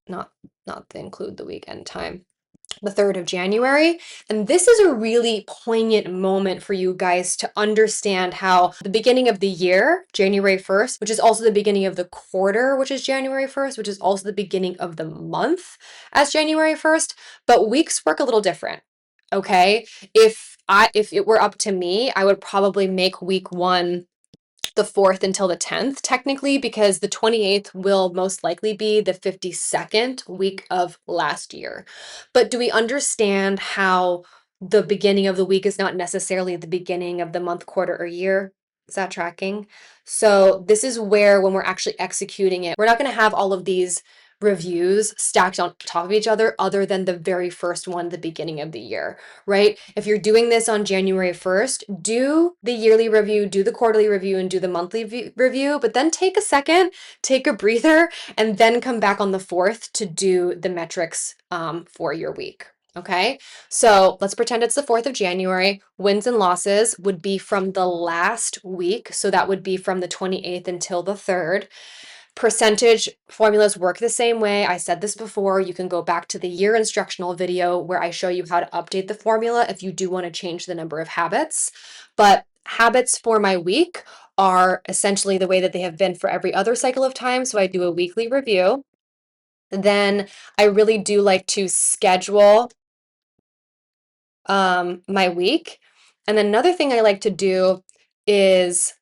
[SPEAKER 1] to include the weekend time, the 3rd of January. And this is a really poignant moment for you guys to understand how the beginning of the year, January 1st, which is also the beginning of the quarter, which is January 1st, which is also the beginning of the month as January 1st, but weeks work a little different. Okay? If it were up to me, I would probably make week 1 the 4th until the 10th, technically, because the 28th will most likely be the 52nd week of last year. But do we understand how the beginning of the week is not necessarily the beginning of the month, quarter, or year? Is that tracking? So this is where, when we're actually executing it, we're not going to have all of these reviews stacked on top of each other than the very first one, the beginning of the year, right? If you're doing this on January 1st, do the yearly review, do the quarterly review, and do the monthly review, but then take a second, take a breather, and then come back on the 4th to do the metrics for your week. Okay, so let's pretend it's the 4th of January. Wins and losses would be from the last week. So that would be from the 28th until the 3rd. Percentage formulas work the same way. I said this before. You can go back to the year instructional video where I show you how to update the formula if you do want to change the number of habits. But habits for my week are essentially the way that they have been for every other cycle of time. So I do a weekly review. Then I really do like to schedule my week. And then another thing I like to do is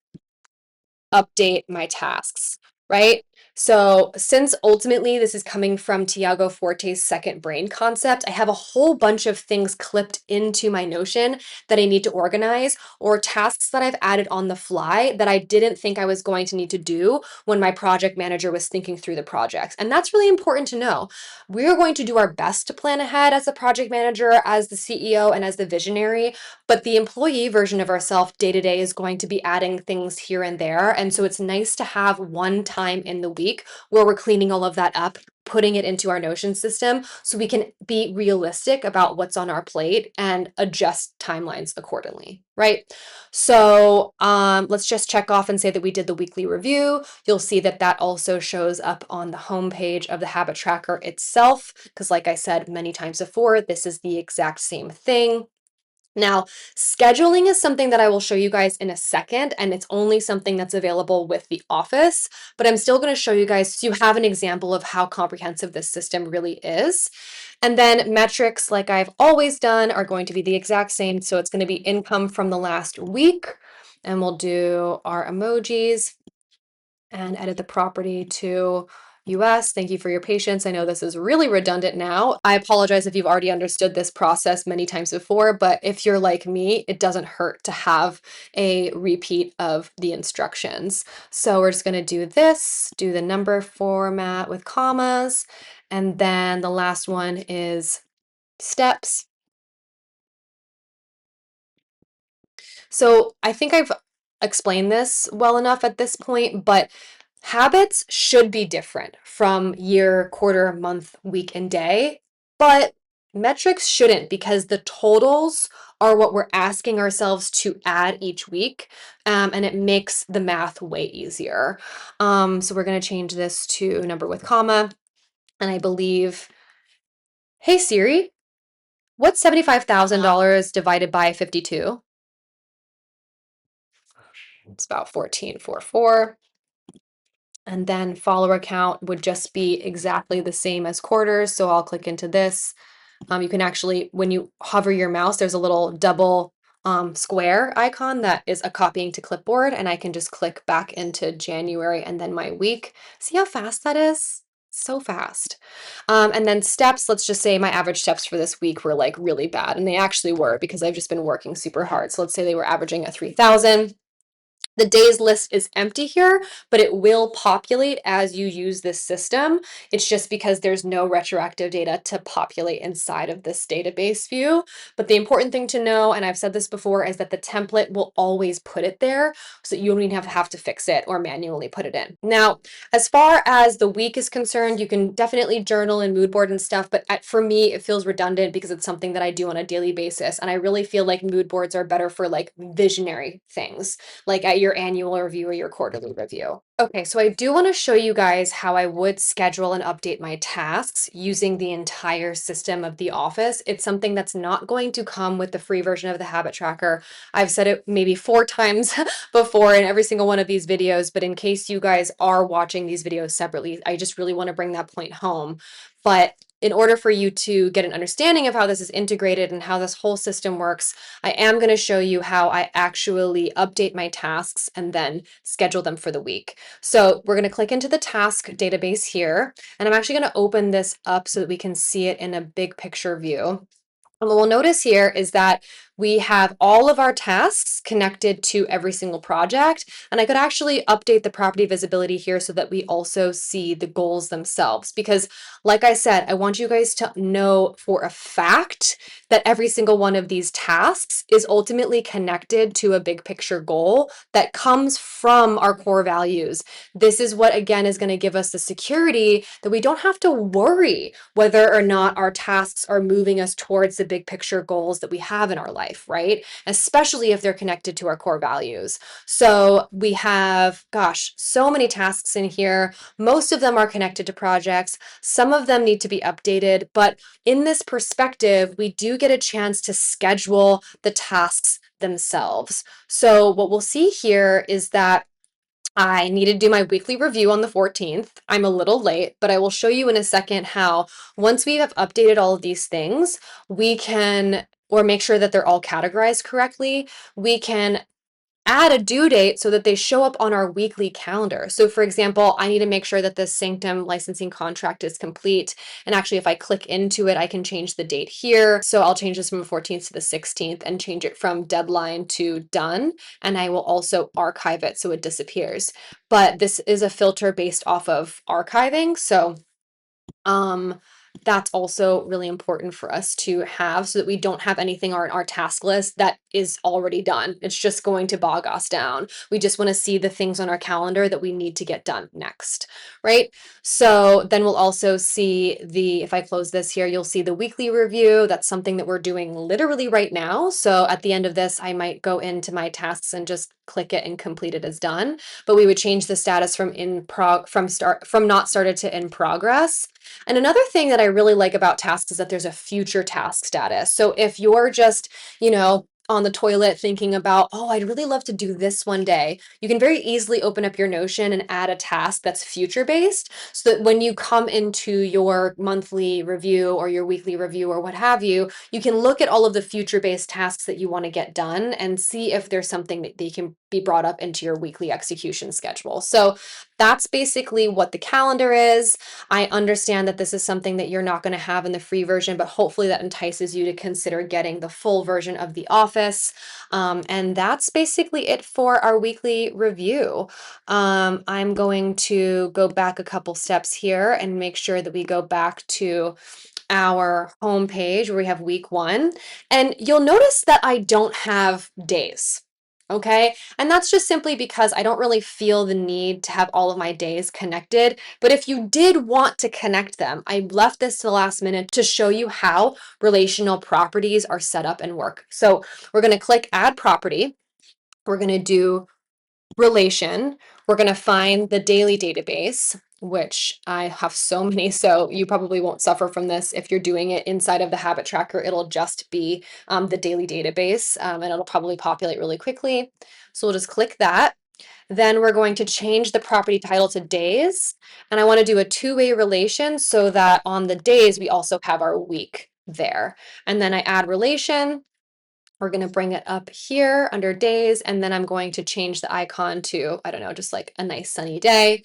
[SPEAKER 1] update my tasks, right? So, since ultimately this is coming from Tiago Forte's second brain concept, I have a whole bunch of things clipped into my Notion that I need to organize, or tasks that I've added on the fly that I didn't think I was going to need to do when my project manager was thinking through the projects. And that's really important to know. We're going to do our best to plan ahead as a project manager, as the CEO, and as the visionary, but the employee version of ourselves day to day is going to be adding things here and there. And so it's nice to have one time in the week where we're cleaning all of that up, putting it into our Notion system so we can be realistic about what's on our plate and adjust timelines accordingly, right? So let's just check off and say that we did the weekly review. You'll see that that also shows up on the homepage of the habit tracker itself, because like I said many times before, this is the exact same thing. Now, scheduling is something that I will show you guys in a second, and it's only something that's available with the Office, but I'm still going to show you guys so you have an example of how comprehensive this system really is. And then metrics, like I've always done, are going to be the exact same. So it's going to be income from the last week, and we'll do our emojis and edit the property to US. Thank you for your patience. I know this is really redundant now. I apologize if you've already understood this process many times before, but if you're like me, it doesn't hurt to have a repeat of the instructions. So we're just going to do this, do the number format with commas, and then the last one is steps. So I think I've explained this well enough at this point, but habits should be different from year, quarter, month, week, and day, but metrics shouldn't, because the totals are what we're asking ourselves to add each week, and it makes the math way easier. So we're going to change this to number with comma, and I believe, hey Siri, what's $75,000 divided by 52? It's about 1444. And then follower count would just be exactly the same as quarters. So I'll click into this. You can actually, when you hover your mouse, there's a little double square icon that is a copying to clipboard. And I can just click back into January and then my week. See how fast that is? So fast. And then steps, let's just say my average steps for this week were like really bad. And they actually were, because I've just been working super hard. So let's say they were averaging at 3,000. The days list is empty here, but it will populate as you use this system. It's just because there's no retroactive data to populate inside of this database view. But the important thing to know, and I've said this before, is that the template will always put it there, so you don't even have to fix it or manually put it in. Now, as far as the week is concerned, you can definitely journal and mood board and stuff, but for me, it feels redundant because it's something that I do on a daily basis. And I really feel like mood boards are better for like visionary things, like at your annual review or your quarterly review. Okay, so I do want to show you guys how I would schedule and update my tasks using the entire system of the Office. It's something that's not going to come with the free version of the habit tracker. I've said it maybe 4 times before in every single one of these videos, but in case you guys are watching these videos separately, I just really want to bring that point home. But in order for you to get an understanding of how this is integrated and how this whole system works, I am going to show you how I actually update my tasks and then schedule them for the week. So we're going to click into the task database here, and I'm actually going to open this up so that we can see it in a big picture view. And what we'll notice here is that we have all of our tasks connected to every single project. And I could actually update the property visibility here so that we also see the goals themselves. Because like I said, I want you guys to know for a fact that every single one of these tasks is ultimately connected to a big picture goal that comes from our core values. This is what, again, is going to give us the security that we don't have to worry whether or not our tasks are moving us towards the big picture goals that we have in our life, right? Especially if they're connected to our core values. So we have, gosh, so many tasks in here. Most of them are connected to projects. Some of them need to be updated, but in this perspective, we do get a chance to schedule the tasks themselves. So what we'll see here is that I need to do my weekly review on the 14th. I'm a little late, but I will show you in a second how once we have updated all of these things, we can, or make sure that they're all categorized correctly, we can add a due date so that they show up on our weekly calendar. So for example, I need to make sure that the Sanctum licensing contract is complete. And actually, if I click into it, I can change the date here. So I'll change this from the 14th to the 16th and change it from deadline to done. And I will also archive it so it disappears. But this is a filter based off of archiving. So um, that's also really important for us to have so that we don't have anything on our task list that is already done. It's just going to bog us down. We just want to see the things on our calendar that we need to get done next, right? So then we'll also see if I close this here, you'll see the weekly review. That's something that we're doing literally right now. So at the end of this, I might go into my tasks and just click it and complete it as done. But we would change the status from from not started to in progress. And another thing that I really like about tasks is that there's a future task status. So if you're just, on the toilet thinking about, oh, I'd really love to do this one day, you can very easily open up your Notion and add a task that's future based so that when you come into your monthly review or your weekly review or what have you, you can look at all of the future based tasks that you want to get done and see if there's something that they can be brought up into your weekly execution schedule. So that's basically what the calendar is. I understand that this is something that you're not going to have in the free version, but hopefully that entices you to consider getting the full version of the Office. And that's basically it for our weekly review. I'm going to go back a couple steps here and make sure that we go back to our home page where we have week 1. And you'll notice that I don't have days. Okay. And that's just simply because I don't really feel the need to have all of my days connected. But if you did want to connect them, I left this to the last minute to show you how relational properties are set up and work. So we're going to click add property. We're going to do relation. We're going to find the daily database, which I have so many, so you probably won't suffer from this. If you're doing it inside of the habit tracker, it'll just be the daily database, and it'll probably populate really quickly. So we'll just click that. Then we're going to change the property title to days, and I want to do a two-way relation so that on the days we also have our week there. And then I add relation. We're going to bring it up here under days, and then I'm going to change the icon to, I don't know, just like a nice sunny day.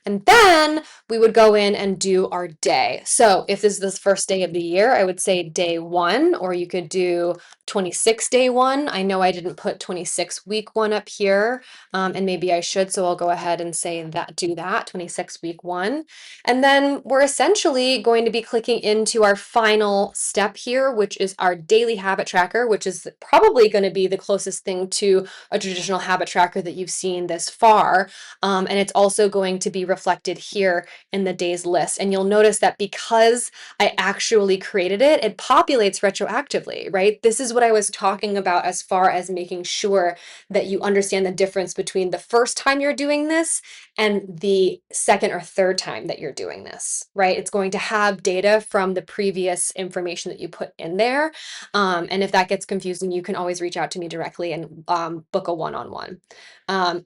[SPEAKER 1] And then we would go in and do our day. So if this is the first day of the year, I would say day one, or you could do 26 day one. I know I didn't put 26 week one up here, and maybe I should, so I'll go ahead and say that, do that, 26 week one. And then we're essentially going to be clicking into our final step here, which is our daily habit tracker, which is probably going to be the closest thing to a traditional habit tracker that you've seen this far. And it's also going to be reflected here in the days list. And you'll notice that because I actually created it, it populates retroactively, right? This is what I was talking about as far as making sure that you understand the difference between the first time you're doing this and the second or third time that you're doing this, right? It's going to have data from the previous information that you put in there. And if that gets confusing, you can always reach out to me directly and book a one-on-one.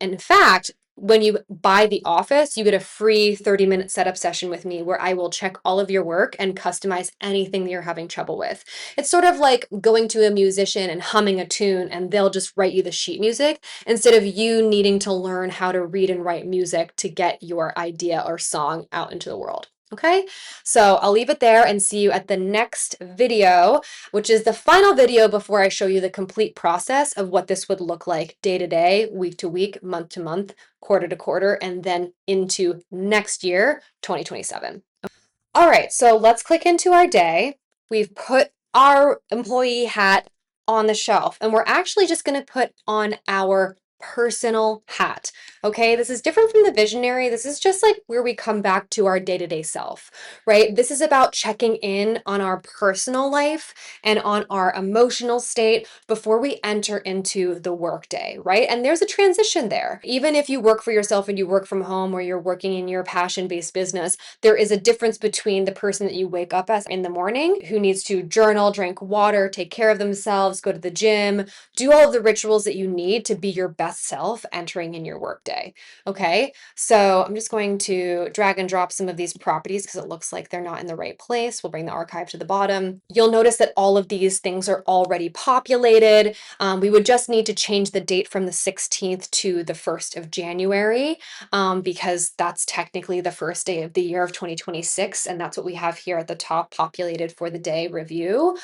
[SPEAKER 1] In fact, when you buy the office, you get a free 30-minute setup session with me where I will check all of your work and customize anything that you're having trouble with. It's sort of like going to a musician and humming a tune and they'll just write you the sheet music instead of you needing to learn how to read and write music to get your idea or song out into the world. Okay, so I'll leave it there and see you at the next video, which is the final video before I show you the complete process of what this would look like day to day, week to week, month to month, quarter to quarter, and then into next year, 2027. All right, so let's click into our day. We've put our employee hat on the shelf, and we're actually just going to put on our personal hat. Okay, this is different from the visionary. This is just like where we come back to our day-to-day self, right? This is about checking in on our personal life and on our emotional state before we enter into the workday, right? And there's a transition there. Even if you work for yourself and you work from home or you're working in your passion-based business, there is a difference between the person that you wake up as in the morning who needs to journal, drink water, take care of themselves, go to the gym, do all of the rituals that you need to be your best self entering in your workday. Okay, so I'm just going to drag and drop some of these properties because it looks like they're not in the right place. We'll bring the archive to the bottom. You'll notice that all of these things are already populated. We would just need to change the date from the 16th to the 1st of January because that's technically the first day of the year of 2026. And that's what we have here at the top populated for the day review.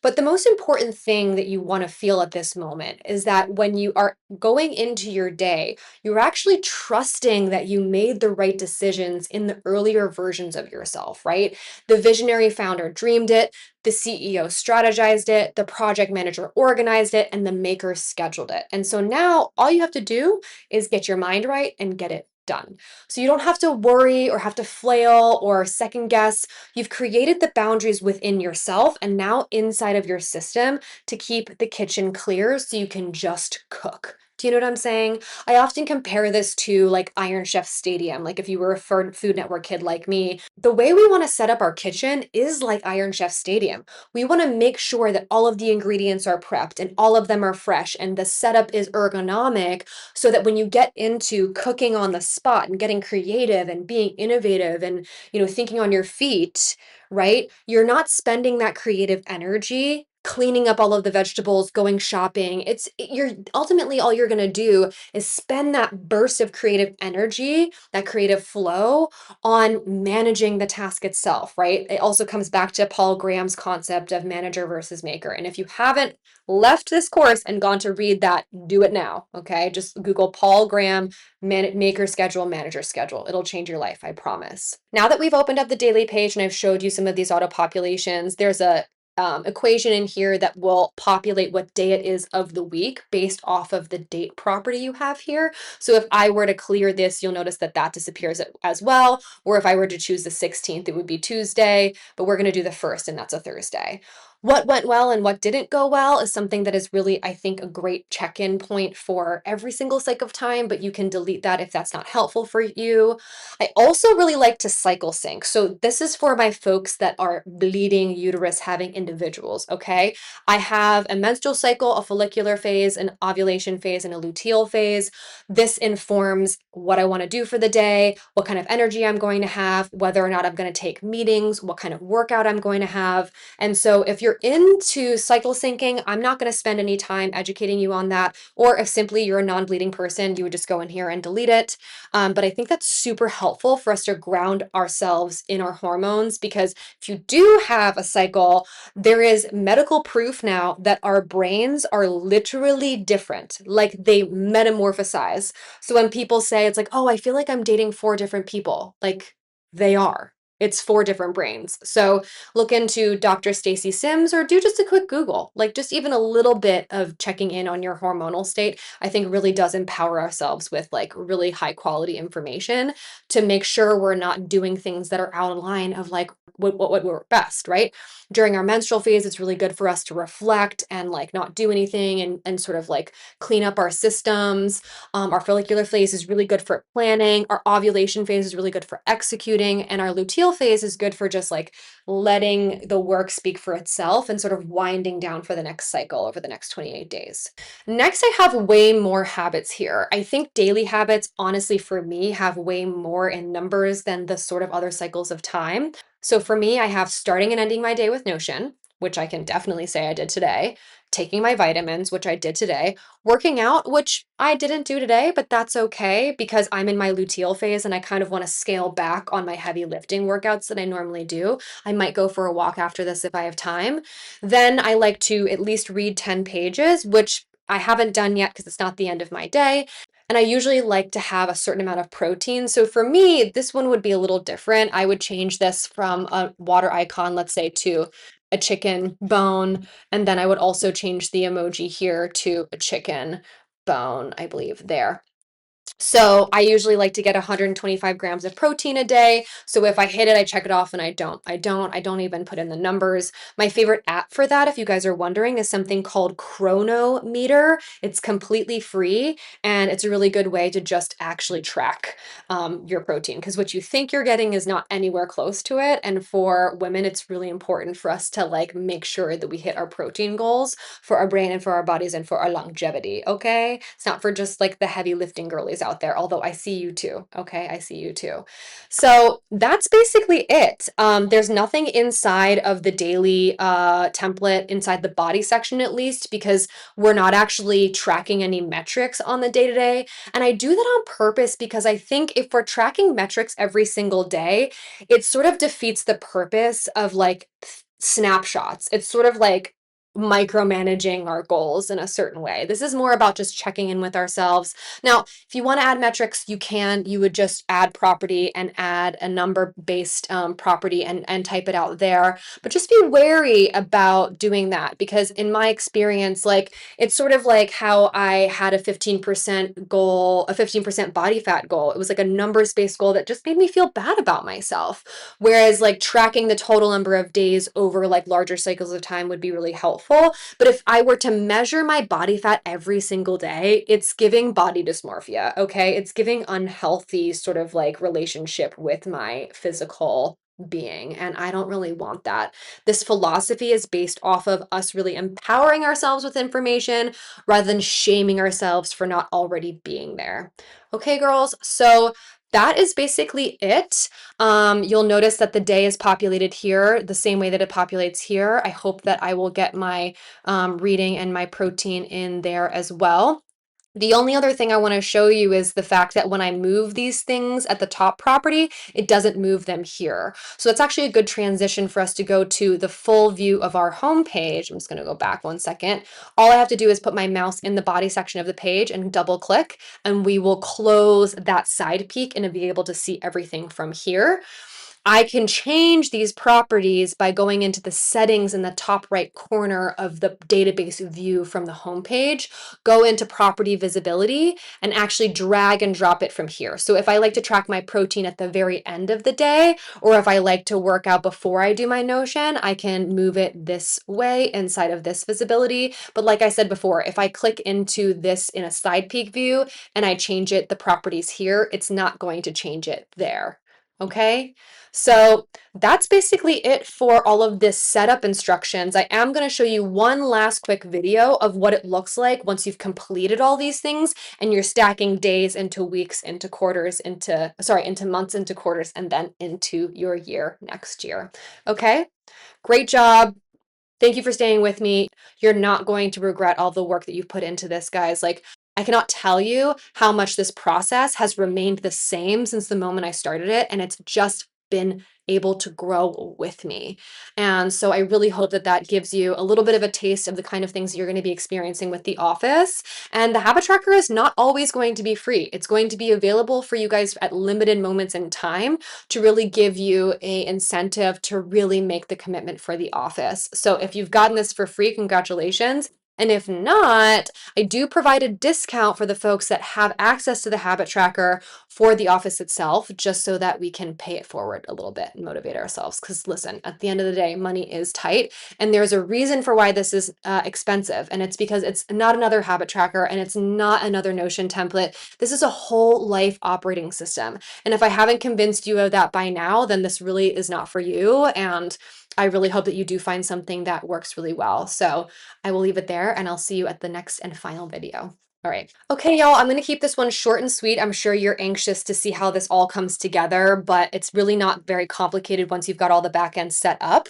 [SPEAKER 1] But the most important thing that you want to feel at this moment is that when you are going into your day, you're actually trusting that you made the right decisions in the earlier versions of yourself, right? The visionary founder dreamed it, the CEO strategized it, the project manager organized it, and the maker scheduled it. And so now all you have to do is get your mind right and get it done. So you don't have to worry or have to flail or second guess. You've created the boundaries within yourself and now inside of your system to keep the kitchen clear so you can just cook. Do you know what I'm saying? I often compare this to like Iron Chef Stadium. Like if you were a Food Network kid like me, the way we want to set up our kitchen is like Iron Chef Stadium. We want to make sure that all of the ingredients are prepped and all of them are fresh and the setup is ergonomic so that when you get into cooking on the spot and getting creative and being innovative and thinking on your feet, right? You're not spending that creative energy cleaning up all of the vegetables, going shopping. You're ultimately all you're going to do is spend that burst of creative energy, that creative flow on managing the task itself, right? It also comes back to Paul Graham's concept of manager versus maker. And if you haven't left this course and gone to read that, do it now, okay? Just Google Paul Graham maker schedule, manager schedule. It'll change your life, I promise. Now that we've opened up the daily page and I've showed you some of these auto populations, there's a equation in here that will populate what day it is of the week based off of the date property you have here. So if I were to clear this, you'll notice that that disappears as well. Or if I were to choose the 16th, it would be Tuesday, but we're going to do the 1st and that's a Thursday. What went well and what didn't go well is something that is really, I think, a great check-in point for every single cycle of time, but you can delete that if that's not helpful for you. I also really like to cycle sync. So this is for my folks that are bleeding uterus having individuals, okay? I have a menstrual cycle, a follicular phase, an ovulation phase, and a luteal phase. This informs what I want to do for the day, what kind of energy I'm going to have, whether or not I'm going to take meetings, what kind of workout I'm going to have. And so if you're you're into cycle syncing, I'm not going to spend any time educating you on that. Or if simply you're a non-bleeding person, you would just go in here and delete it. But I think that's super helpful for us to ground ourselves in our hormones, because if you do have a cycle, there is medical proof now that our brains are literally different, like they metamorphosize. So when people say it's like, oh, I feel like I'm dating four different people, like they are. It's four different brains. So look into Dr. Stacy Sims or do just a quick Google. Like just even a little bit of checking in on your hormonal state, I think really does empower ourselves with like really high quality information to make sure we're not doing things that are out of line of like what would work best, right? During our menstrual phase, it's really good for us to reflect and like not do anything and sort of like clean up our systems. Our follicular phase is really good for planning. Our ovulation phase is really good for executing. And our luteal phase is good for just like letting the work speak for itself and sort of winding down for the next cycle over the next 28 days. Next, I have way more habits here. I think daily habits, honestly, for me, have way more in numbers than the sort of other cycles of time. So for me, I have starting and ending my day with Notion, which I can definitely say I did today, taking my vitamins, which I did today, working out, which I didn't do today, but that's okay because I'm in my luteal phase and I kind of want to scale back on my heavy lifting workouts that I normally do. I might go for a walk after this if I have time. Then I like to at least read 10 pages, which I haven't done yet because it's not the end of my day. And I usually like to have a certain amount of protein. So for me, this one would be a little different. I would change this from a water icon, let's say, to a chicken bone. And then I would also change the emoji here to a chicken bone, I believe, there. So I usually like to get 125 grams of protein a day. So if I hit it, I check it off and I don't even put in the numbers. My favorite app for that, if you guys are wondering, is something called Chronometer. It's completely free and it's a really good way to just actually track your protein because what you think you're getting is not anywhere close to it. And for women, it's really important for us to like make sure that we hit our protein goals for our brain and for our bodies and for our longevity. Okay. It's not for just like the heavy lifting girlies out there, although I see you too. Okay. I see you too. So that's basically it. There's nothing inside of the daily template, inside the body section at least, because we're not actually tracking any metrics on the day to day. And I do that on purpose because I think if we're tracking metrics every single day, it sort of defeats the purpose of like snapshots. It's sort of like micromanaging our goals in a certain way. This is more about just checking in with ourselves. Now, if you want to add metrics, you can. You would just add property and add a number based property and type it out there. But just be wary about doing that because, in my experience, like it's sort of like how I had a 15% goal, a 15% body fat goal. It was like a numbers based goal that just made me feel bad about myself. Whereas, like tracking the total number of days over like larger cycles of time would be really helpful. But if I were to measure my body fat every single day, it's giving body dysmorphia, okay? It's giving unhealthy sort of like relationship with my physical being. And I don't really want that. This philosophy is based off of us really empowering ourselves with information rather than shaming ourselves for not already being there. Okay, girls. So that is basically it. You'll notice that the day is populated here the same way that it populates here. I hope that I will get my reading and my protein in there as well. The only other thing I want to show you is the fact that when I move these things at the top property, it doesn't move them here. So it's actually a good transition for us to go to the full view of our home page. I'm just going to go back one second. All I have to do is put my mouse in the body section of the page and double click, and we will close that side peek and be able to see everything from here. I can change these properties by going into the settings in the top right corner of the database view from the homepage, go into property visibility, and actually drag and drop it from here. So if I like to track my protein at the very end of the day, or if I like to work out before I do my Notion, I can move it this way inside of this visibility. But like I said before, if I click into this in a side peek view and I change it, the properties here, it's not going to change it there. Okay, so that's basically it for all of this setup instructions. I am going to show you one last quick video of what it looks like once you've completed all these things and you're stacking days into weeks, into quarters, into months, into quarters, and then into your year next year. Okay, great job. Thank you for staying with me. You're not going to regret all the work that you've put into this, guys. Like, I cannot tell you how much this process has remained the same since the moment I started it, and it's just been able to grow with me. And so I really hope that that gives you a little bit of a taste of the kind of things that you're going to be experiencing with the office. And the habit tracker is not always going to be free. It's going to be available for you guys at limited moments in time to really give you a incentive to really make the commitment for the office. So if you've gotten this for free, congratulations. And if not, I do provide a discount for the folks that have access to the habit tracker for the office itself, just so that we can pay it forward a little bit and motivate ourselves. Because listen, at the end of the day, money is tight, and there's a reason for why this is expensive. And it's because it's not another habit tracker and it's not another Notion template. This is a whole life operating system. And if I haven't convinced you of that by now, then this really is not for you. And I really hope that you do find something that works really well. So I will leave it there and I'll see you at the next and final video. All right. Okay, y'all, I'm going to keep this one short and sweet. I'm sure you're anxious to see how this all comes together, but it's really not very complicated once you've got all the back end set up.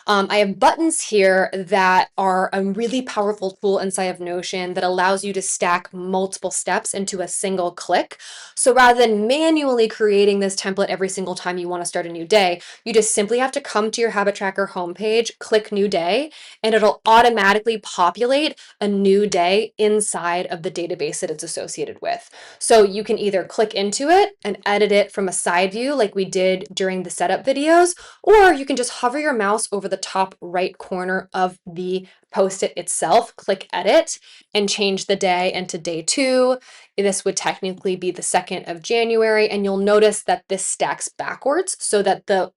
[SPEAKER 1] I have buttons here that are a really powerful tool inside of Notion that allows you to stack multiple steps into a single click. So rather than manually creating this template every single time you want to start a new day, you just simply have to come to your habit tracker homepage, click new day, and it'll automatically populate a new day inside of the database that it's associated with. So you can either click into it and edit it from a side view like we did during the setup videos, or you can just hover your mouse over the top right corner of the post-it itself, click edit, and change the day into day 2. This would technically be the 2nd of January, and you'll notice that this stacks backwards so that the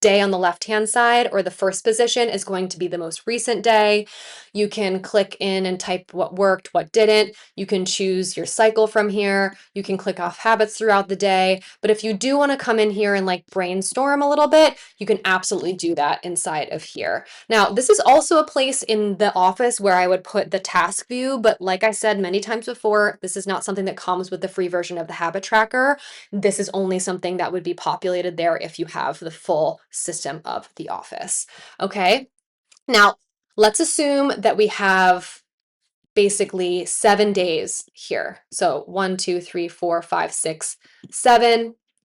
[SPEAKER 1] day on the left-hand side, or the first position, is going to be the most recent day. You can click in and type what worked, what didn't. You can choose your cycle from here. You can click off habits throughout the day. But if you do want to come in here and like brainstorm a little bit, you can absolutely do that inside of here. Now, this is also a place in the office where I would put the task view, but like I said many times before, this is not something that comes with the free version of the habit tracker. This is only something that would be populated there if you have the full system of the office. Okay, now let's assume that we have basically 7 days here. So 1, 2, 3, 4, 5, 6, 7.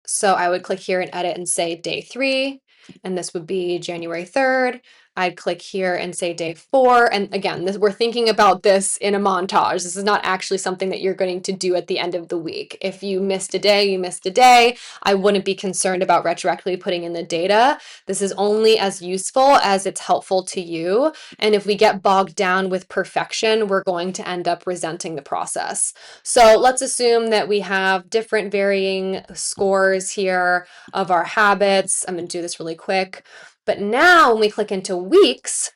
[SPEAKER 1] So I would click here and edit and say day 3, and this would be January 3rd. I'd click here and say day 4. And again, we're thinking about this in a montage. This is not actually something that you're going to do at the end of the week. If you missed a day, you missed a day. I wouldn't be concerned about retroactively putting in the data. This is only as useful as it's helpful to you. And if we get bogged down with perfection, we're going to end up resenting the process. So let's assume that we have different varying scores here of our habits. I'm going to do this really quick. But now when we click into weeks,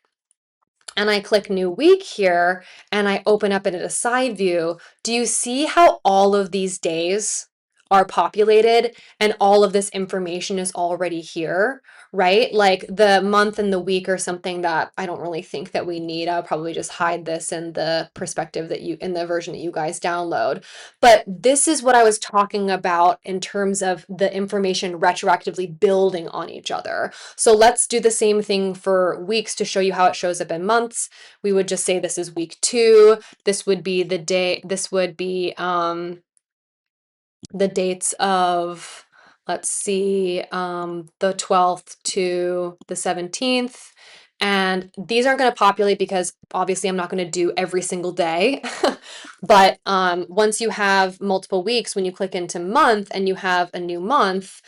[SPEAKER 1] and I click new week here, and I open up it in a side view, do you see how all of these days are populated and all of this information is already here, right? Like the month and the week are something that I don't really think that we need. I'll probably just hide this in the perspective that in the version that you guys download. But this is what I was talking about in terms of the information retroactively building on each other. So let's do the same thing for weeks to show you how it shows up in months. We would just say this is week 2. This would be the day, this would be the dates of, let's see, the 12th to the 17th. And these aren't going to populate because obviously I'm not going to do every single day. But once you have multiple weeks, when you click into month and you have a new month,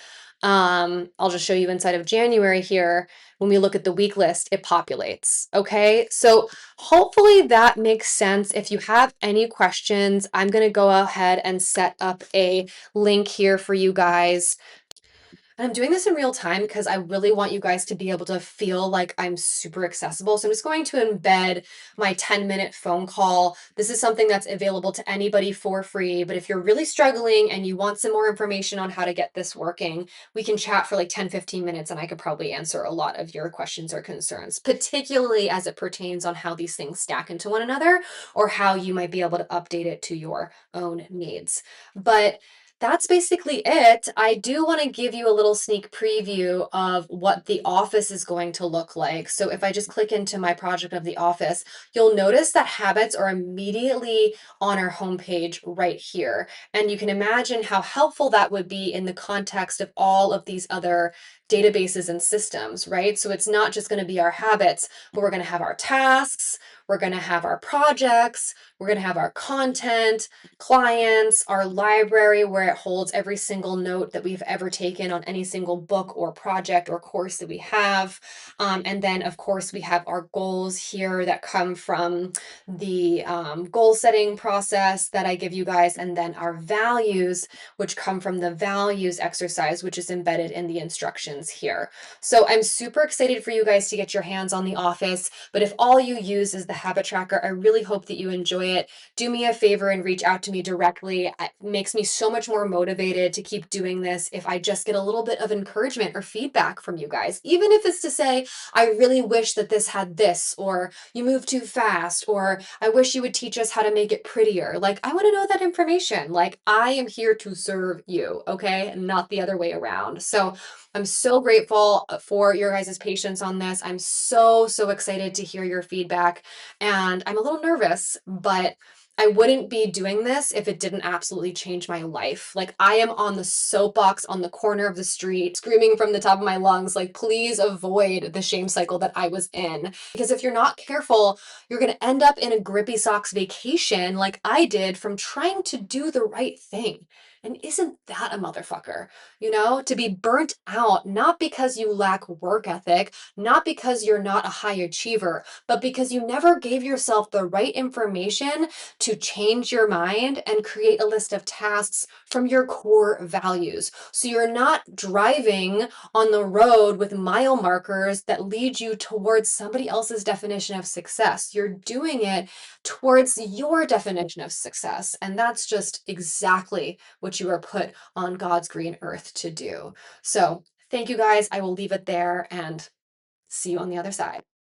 [SPEAKER 1] I'll just show you inside of January here. When we look at the week list, it populates. Okay, so hopefully that makes sense. If you have any questions, I'm going to go ahead and set up a link here for you guys. And I'm doing this in real time because I really want you guys to be able to feel like I'm super accessible. So I'm just going to embed my 10-minute phone call. This is something that's available to anybody for free. But if you're really struggling and you want some more information on how to get this working, we can chat for like 10-15 minutes and I could probably answer a lot of your questions or concerns, particularly as it pertains on how these things stack into one another or how you might be able to update it to your own needs. But That's basically it. I do want to give you a little sneak preview of what the office is going to look like. So if I just click into my project of the office, you'll notice that habits are immediately on our homepage right here. And you can imagine how helpful that would be in the context of all of these other databases and systems, right? So it's not just going to be our habits, but we're going to have our tasks, we're going to have our projects, we're going to have our content, clients, our library where it holds every single note that we've ever taken on any single book or project or course that we have. And then, of course, we have our goals here that come from the goal setting process that I give you guys, and then our values, which come from the values exercise, which is embedded in the instructions here. So I'm super excited for you guys to get your hands on the office. But if all you use is the habit tracker, I really hope that you enjoy it. Do me a favor and reach out to me directly. It makes me so much more motivated to keep doing this if I just get a little bit of encouragement or feedback from you guys. Even if it's to say, I really wish that this had this, or you move too fast, or I wish you would teach us how to make it prettier. Like, I want to know that information. Like, I am here to serve you, okay? Not the other way around. So I'm so grateful for your guys' patience on this. I'm so, so excited to hear your feedback. And I'm a little nervous, but I wouldn't be doing this if it didn't absolutely change my life. Like, I am on the soapbox on the corner of the street, screaming from the top of my lungs, like, please avoid the shame cycle that I was in. Because if you're not careful, you're going to end up in a grippy socks vacation like I did from trying to do the right thing. And isn't that a motherfucker? You know, to be burnt out, not because you lack work ethic, not because you're not a high achiever, but because you never gave yourself the right information to change your mind and create a list of tasks from your core values. So you're not driving on the road with mile markers that lead you towards somebody else's definition of success. You're doing it towards your definition of success. And that's just exactly what you are put on God's green earth to do. So thank you guys. I will leave it there and see you on the other side.